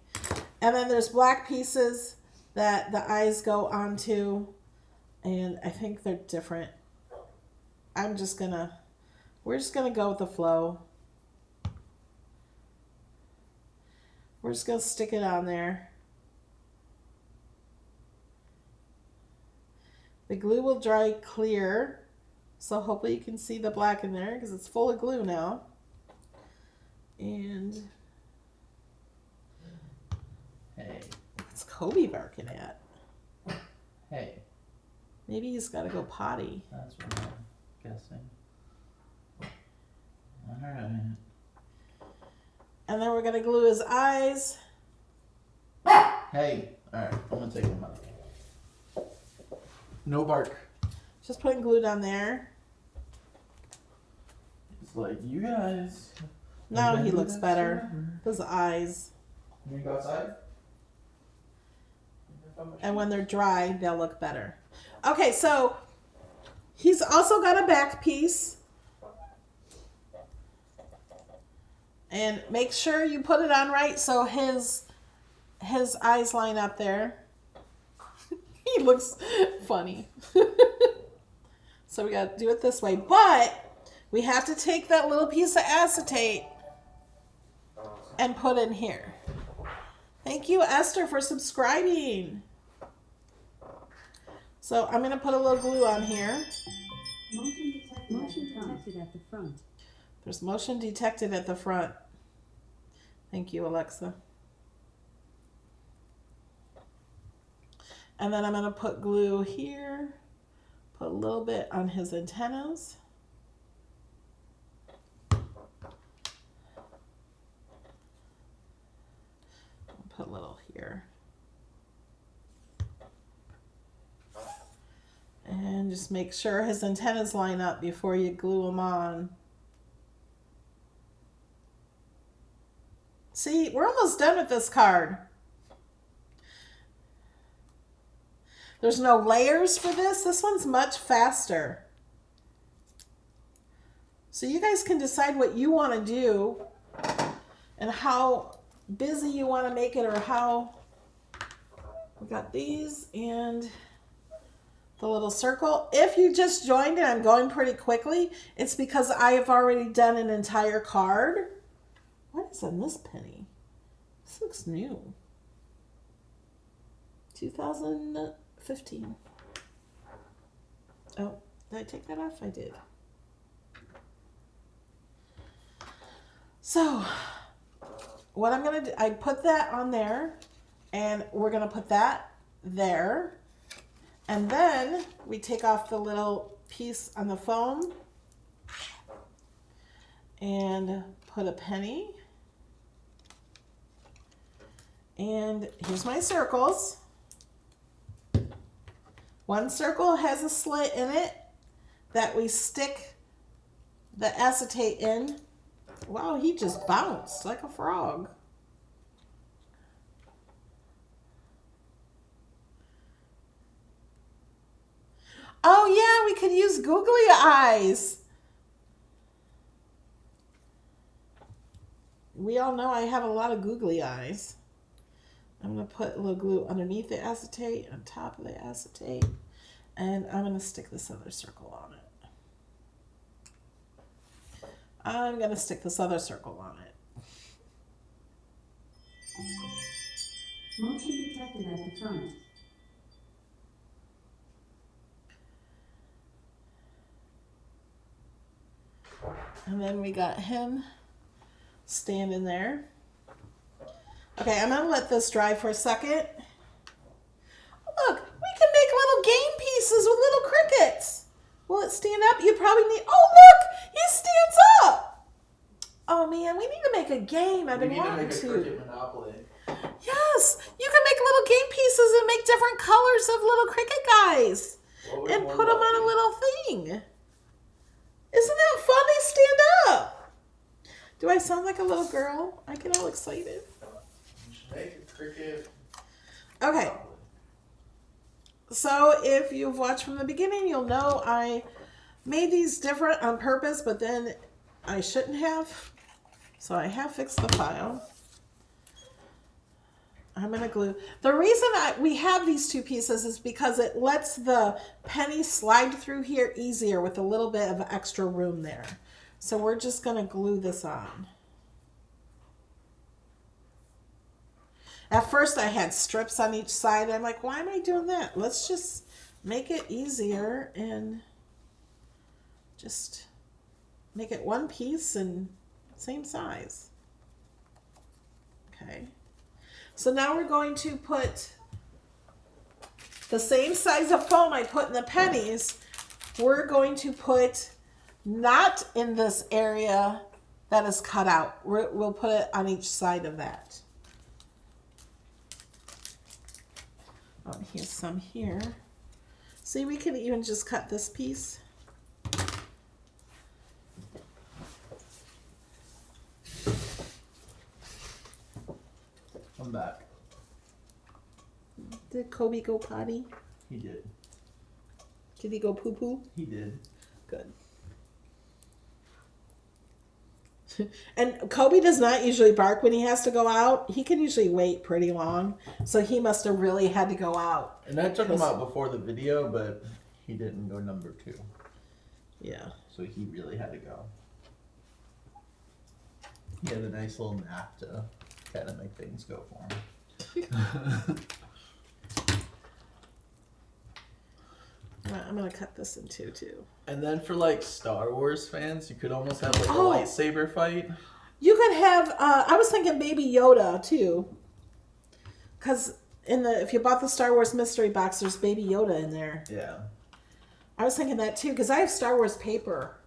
And then there's black pieces that the eyes go onto. And I think they're different. We're just gonna go with the flow. We're just gonna stick it on there. The glue will dry clear. So hopefully you can see the black in there because it's full of glue now. And Hey. what's Kobe barking at? Hey. Maybe he's got to go potty. That's what I'm guessing. Alright. And then we're going to glue his eyes. Hey! Alright, I'm gonna take him out. No bark. Just putting glue down there. It's like, you guys. Now he looks better. His eyes. You wanna go outside? And when they're dry, they'll look better. Okay, so he's also got a back piece. And make sure you put it on right so his eyes line up there. He looks funny. So we got to do it this way. But we have to take that little piece of acetate and put in here. Thank you, Esther, for subscribing. So I'm going to put a little glue on here. Motion detected at the front. There's motion detected at the front. Thank you, Alexa. And then I'm going to put glue here. Put a little bit on his antennas. Put a little here. And just make sure his antennas line up before you glue them on. See, we're almost done with this card. There's no layers for this. This one's much faster. So you guys can decide what you want to do and how busy you want to make it, or how. We got these and the little circle. If you just joined and I'm going pretty quickly, it's because I have already done an entire card. What is on this penny? This looks new. 2015. Oh, did I take that off? I did. So, what I'm going to do, I put that on there, and we're going to put that there. And then we take off the little piece on the foam and put a penny. And here's my circles. One circle has a slit in it that we stick the acetate in. Wow, he just bounced like a frog. Oh yeah, we could use googly eyes. We all know I have a lot of googly eyes. I'm going to put a little glue underneath the acetate, on top of the acetate, and I'm going to stick this other circle on it. I'm going to stick this other circle on it. Motion detected at the front. And then we got him standing there. Okay, I'm going to let this dry for a second. Look, we can make little game pieces with little crickets. Will it stand up? You probably need... Oh, look! He stands up! Oh, man, we need to make a game. I've been wanting to. Cricket Monopoly. Yes! You can make little game pieces and make different colors of little cricket guys. And put them on a little thing. Isn't that fun? They stand up. Do I sound like a little girl? I get all excited. Make a cricket. Okay. So if you've watched from the beginning, you'll know I made these different on purpose, but then I shouldn't have. So I have fixed the file. I'm going to glue. The reason we have these two pieces is because it lets the penny slide through here easier with a little bit of extra room there. So we're just going to glue this on. At first I had strips on each side. I'm like, why am I doing that? Let's just make it easier and just make it one piece and same size. Okay. So now we're going to put the same size of foam I put in the pennies, we're going to put not in this area that is cut out. We'll put it on each side of that. Oh, here's some here. See, we can even just cut this piece. I'm back. Did Kobe go potty? He did. Did he go poo-poo? He did. Good. And Kobe does not usually bark when he has to go out. He can usually wait pretty long. So he must have really had to go out. And I took him out before the video, but he didn't go number 2. Yeah. So he really had to go. He had a nice little nap to kind of make things go for him. I'm going to cut this in two, too. And then for like Star Wars fans, you could almost have like a Oh. lightsaber fight. You could have, I was thinking Baby Yoda, too. Because if you bought the Star Wars mystery box, there's Baby Yoda in there. Yeah. I was thinking that, too, because I have Star Wars paper.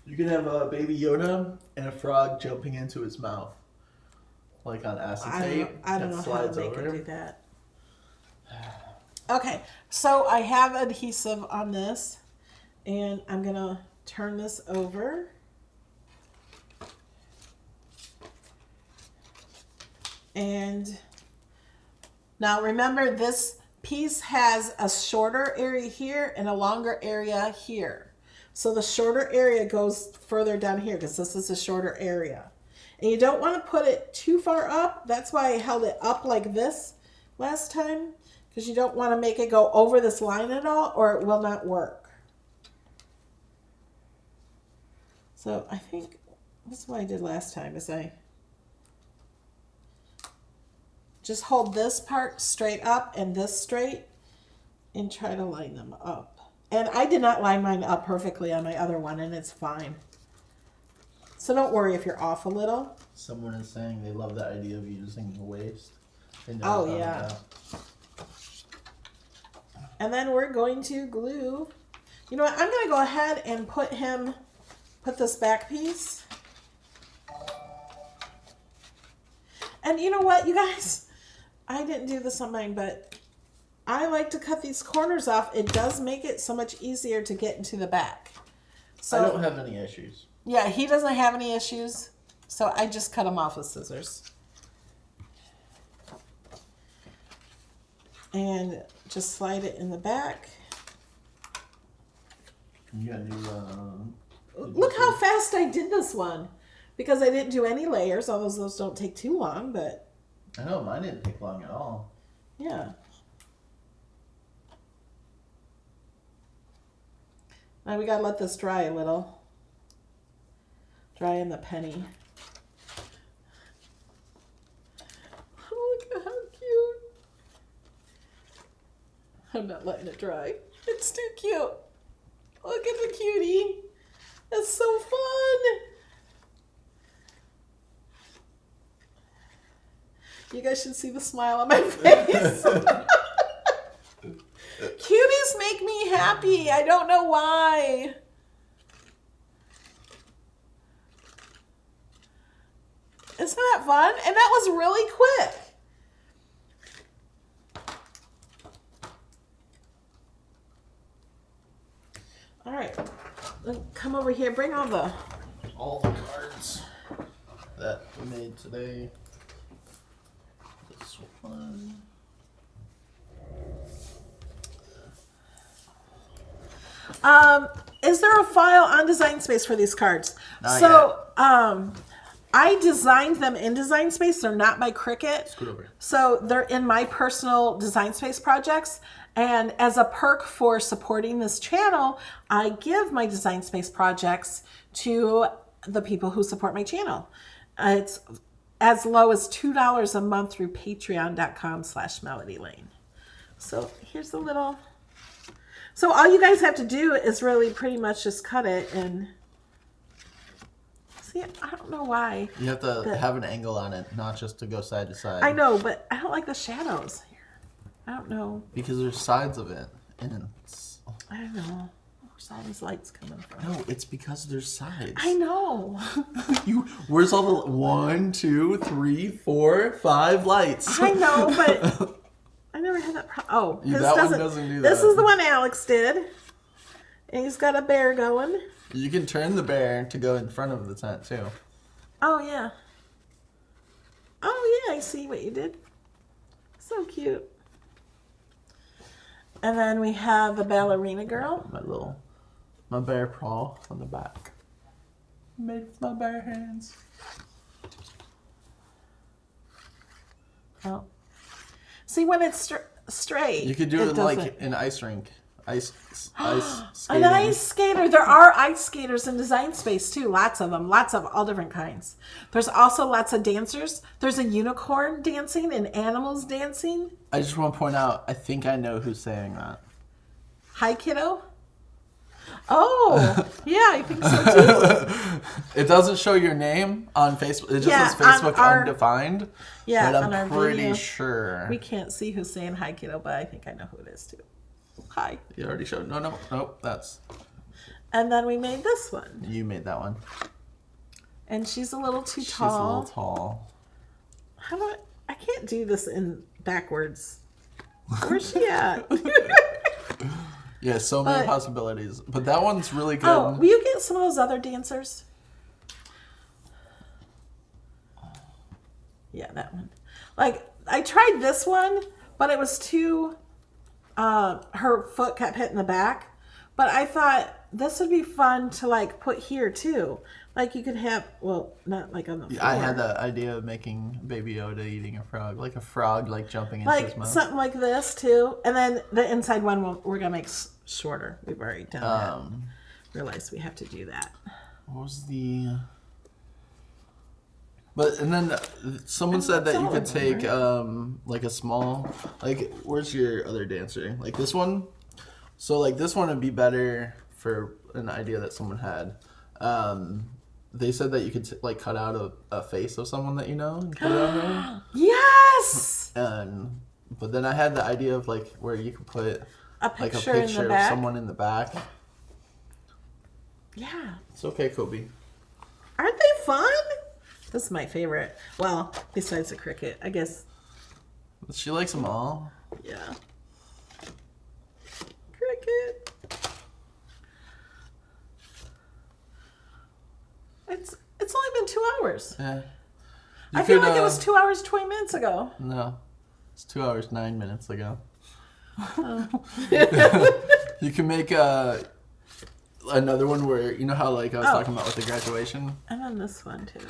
You could have a Baby Yoda and a frog jumping into his mouth. Like on acetate. I don't know how they over could do him. that. Okay, so I have adhesive on this, and I'm going to turn this over. And now remember, this piece has a shorter area here and a longer area here. So the shorter area goes further down here because this is a shorter area. And you don't want to put it too far up. That's why I held it up like this last time, because you don't want to make it go over this line at all or it will not work. So I think that's what I did last time, is I just hold this part straight up and this straight and try to line them up. And I did not line mine up perfectly on my other one, and it's fine. So don't worry if you're off a little. Someone is saying they love the idea of using the waist. They never Oh, thought of yeah. that. And then we're going to glue. You know what? I'm going to go ahead and put this back piece. And you know what, you guys? I didn't do this on mine, but I like to cut these corners off. It does make it so much easier to get into the back. So I don't have any issues. yeah, he doesn't have any issues. So I just cut them off with scissors. And just slide it in the back. You gotta do, Look how fast I did this one. Because I didn't do any layers, although those don't take too long, but I know, mine didn't take long at all. yeah. Now we gotta let this dry a little. Dry in the penny. Oh, look at how cute. I'm not letting it dry. It's too cute. Look at the cutie. It's so fun. You guys should see the smile on my face. Cuties make me happy. I don't know why. Isn't that fun? And that was really quick. All right. Come over here. Bring all the... All the cards that we made today. This one. Is there a file on Design Space for these cards? Not So, I designed them in Design Space. They're not by Cricut. Scoot over. So they're in my personal Design Space projects. And as a perk for supporting this channel, I give my Design Space projects to the people who support my channel. It's as low as $2 a month through patreon.com/melodylane. So here's the little... So all you guys have to do is really pretty much just cut it and... See, I don't know why. You have to have an angle on it, not just to go side to side. I know, but I don't like the shadows here. I don't know. Because there's sides of it. And I don't know. Where's all these lights coming from? no, it's because there's sides. I know. Where's all the 1, 2, 3, 4, 5 lights? I know, but I never had that problem. Oh, his that one doesn't do This that. is the one Alex did. And he's got a bear going. You can turn the bear to go in front of the tent too. Oh, yeah. Oh, yeah, I see what you did. So cute. And then we have a ballerina girl. My bear paw on the back. Made with my bare hands. Oh. See, when it's straight. You could do it like doesn't. an ice rink. Ice An skating. ice skater. There are ice skaters in Design Space too. Lots of them. Lots of all different kinds. There's also lots of dancers. There's a unicorn dancing and animals dancing. I just want to point out, I think I know who's saying that. Hi, kiddo. Oh, yeah, I think so too. It doesn't show your name on Facebook. It just says Facebook undefined. Yeah, but on our I'm pretty video. sure. We can't see who's saying hi, kiddo, but I think I know who it is too. Hi. You already showed. Nope. That's And then we made this one. you made that one. And she's a little too She's a tall. little tall. How do I can't do this in backwards. Where's she at? Yeah, so many But- possibilities. But that one's really good. Oh, will you get some of those other dancers? Yeah, that one. Like, I tried this one, but it was too, her foot kept hitting the back. But I thought this would be fun to, like, put here, too. Like, you could have, well, not, like, on the floor. I had the idea of making Baby Yoda eating a frog. Like a frog, like jumping into his Like, mouth. something like this, too. And then the inside one, we're going to make shorter. We've already done that. Realized we have to do that. What was the... But, and then someone said that you could take, like a small... Like, where's your other dancer? Like this one? So, like, this one would be better for an idea that someone had. They said that you could, like, cut out a face of someone that you know and put it on there. Yes! But then I had the idea of, like, where you could put... A Like a picture in the picture of back. someone in the back. Yeah. It's okay, Kobe. Aren't they fun? This is my favorite. Well, besides the Cricut, I guess. She likes them all. Yeah. Cricut. It's only been 2 hours. Yeah. I feel like it was 2 hours, 20 minutes ago. No. It's 2 hours, 9 minutes ago. You can make another one where, you know how, like, I was talking about with the graduation? I'm on this one, too.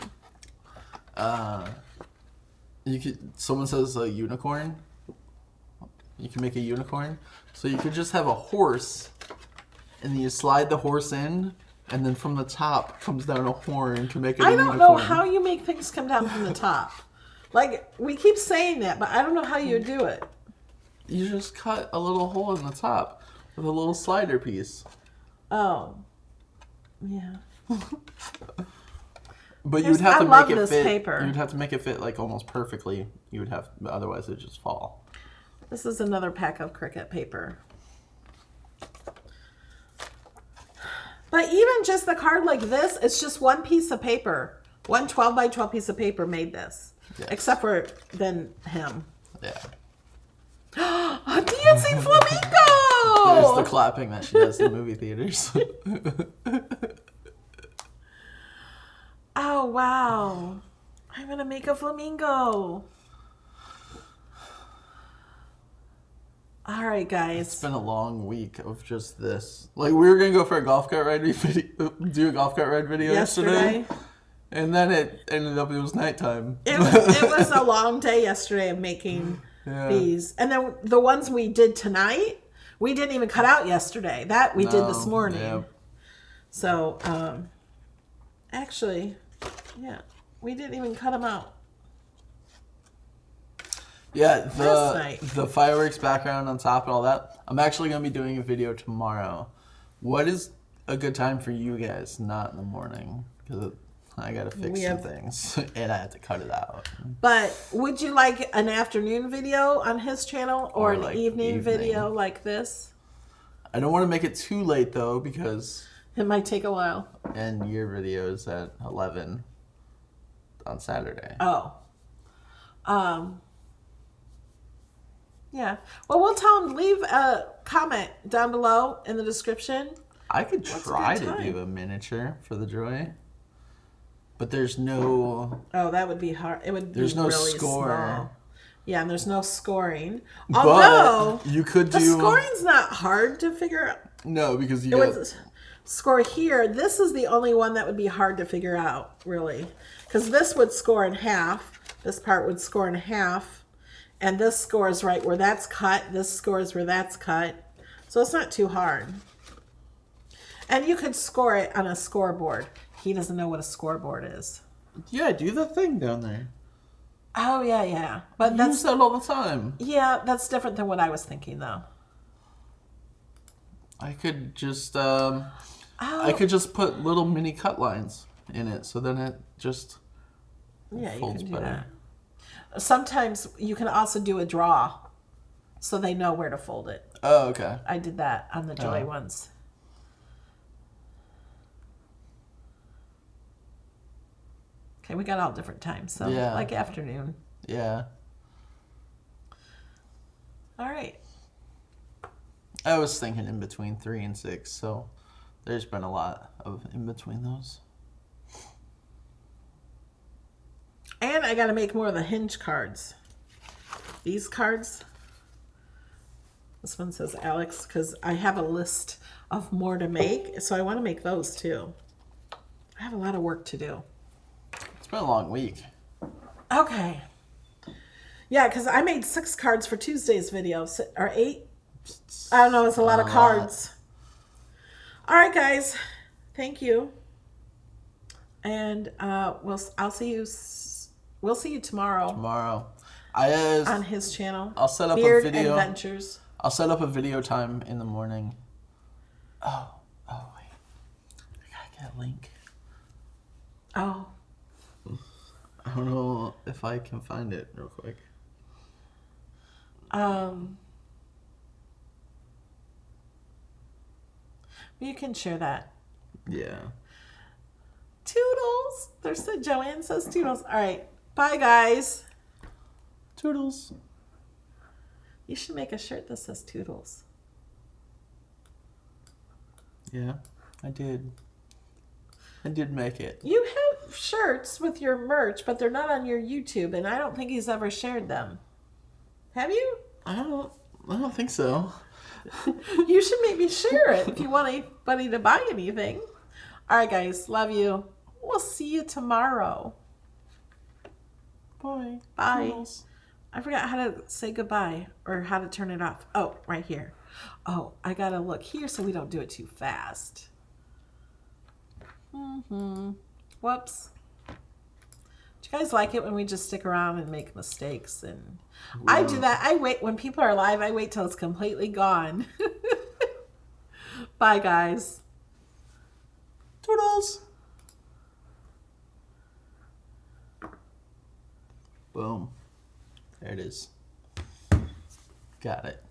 You could, someone says a unicorn. You can make a unicorn. So you could just have a horse, and then you slide the horse in, and then from the top comes down a horn to make it a unicorn. I don't know how you make things come down from the top. Like, we keep saying that, but I don't know how you do it. You just cut a little hole in the top with a little slider piece. Oh. Yeah. But you would have I to love make it this fit. paper. You would have to make it fit like almost perfectly. You would have, otherwise it'd just fall. This is another pack of Cricut paper. But even just the card like this, it's just one piece of paper. One 12 by 12 piece of paper made this. Yes. Except for then him. Yeah. A dancing flamingo! There's the clapping that she does in movie theaters. Oh, wow. I'm going to make a flamingo. All right, guys. It's been a long week of just this. Like, we were gonna go for a golf cart ride video, do a golf cart ride video yesterday, and then it ended up it was nighttime. It was a long day yesterday of making these, and then the ones we did tonight, we didn't even cut out yesterday. That we did this morning. Yeah. So, actually, yeah, we didn't even cut them out. Yeah, night. the fireworks background on top and all that. I'm actually gonna be doing a video tomorrow. What is a good time for you guys? Not in the morning, because I gotta fix We some have- things, and I have to cut it out. But would you like an afternoon video on his channel or an like evening evening. video like this? I don't want to make it too late though, because It might take a while. and your video is at 11 on Saturday. Oh. Yeah. Well, we'll tell him, leave a comment down below in the description. I could What's a try good to time? do a miniature for the Joy, but there's no Oh, that would be hard. It would There's be no really score. small. Yeah, and there's no scoring. Although but you could the do scoring's not hard to figure out. no, because you It got was score here. This is the only one that would be hard to figure out, really, because this would score in half. This part would score in half, and this scores right where that's cut. This scores where that's cut, so it's not too hard. And you could score it on a scoreboard. He doesn't know what a scoreboard is. yeah, do the thing down there. Oh yeah, but Use that's that all the time. yeah, that's different than what I was thinking though. I could just Oh, I could just put little mini cut lines in it, so then it just yeah, you folds can do better. that. Sometimes you can also do a draw, so they know where to fold it. Oh, okay. I did that on the Joy Oh. ones. Okay, we got all different times, so Yeah. like afternoon. Yeah. All right. I was thinking in between 3 and 6, so there's been a lot of in between those. And I got to make more of the hinge cards. These cards. This one says Alex because I have a list of more to make, so I want to make those too. I have a lot of work to do. It's been a long week. Okay. Yeah, because I made 6 cards for Tuesday's video, or 8. I don't know. It's a lot of cards. All right, guys. Thank you. And I'll see you. We'll see you tomorrow Tomorrow. on his channel. I'll set up Beard a video. Adventures. I'll set up a video time in the morning. Oh wait. I gotta get a link. Oh, I don't know if I can find it real quick. you can share that. Yeah. Toodles. Joanne says toodles. All right. Bye, guys. Toodles. You should make a shirt that says toodles. Yeah, I did. I did make it. You have shirts with your merch, but they're not on your YouTube, and I don't think he's ever shared them. Have you? I don't think so. You should maybe share it if you want anybody to buy anything. All right, guys. Love you. We'll see you tomorrow. Bye. Bye. Toodles. I forgot how to say goodbye or how to turn it off. Oh, right here. Oh, I got to look here so we don't do it too fast. Whoops. Do you guys like it when we just stick around and make mistakes? And I do that. I wait when people are live. I wait till it's completely gone. Bye, guys. Toodles. Boom. There it is. Got it.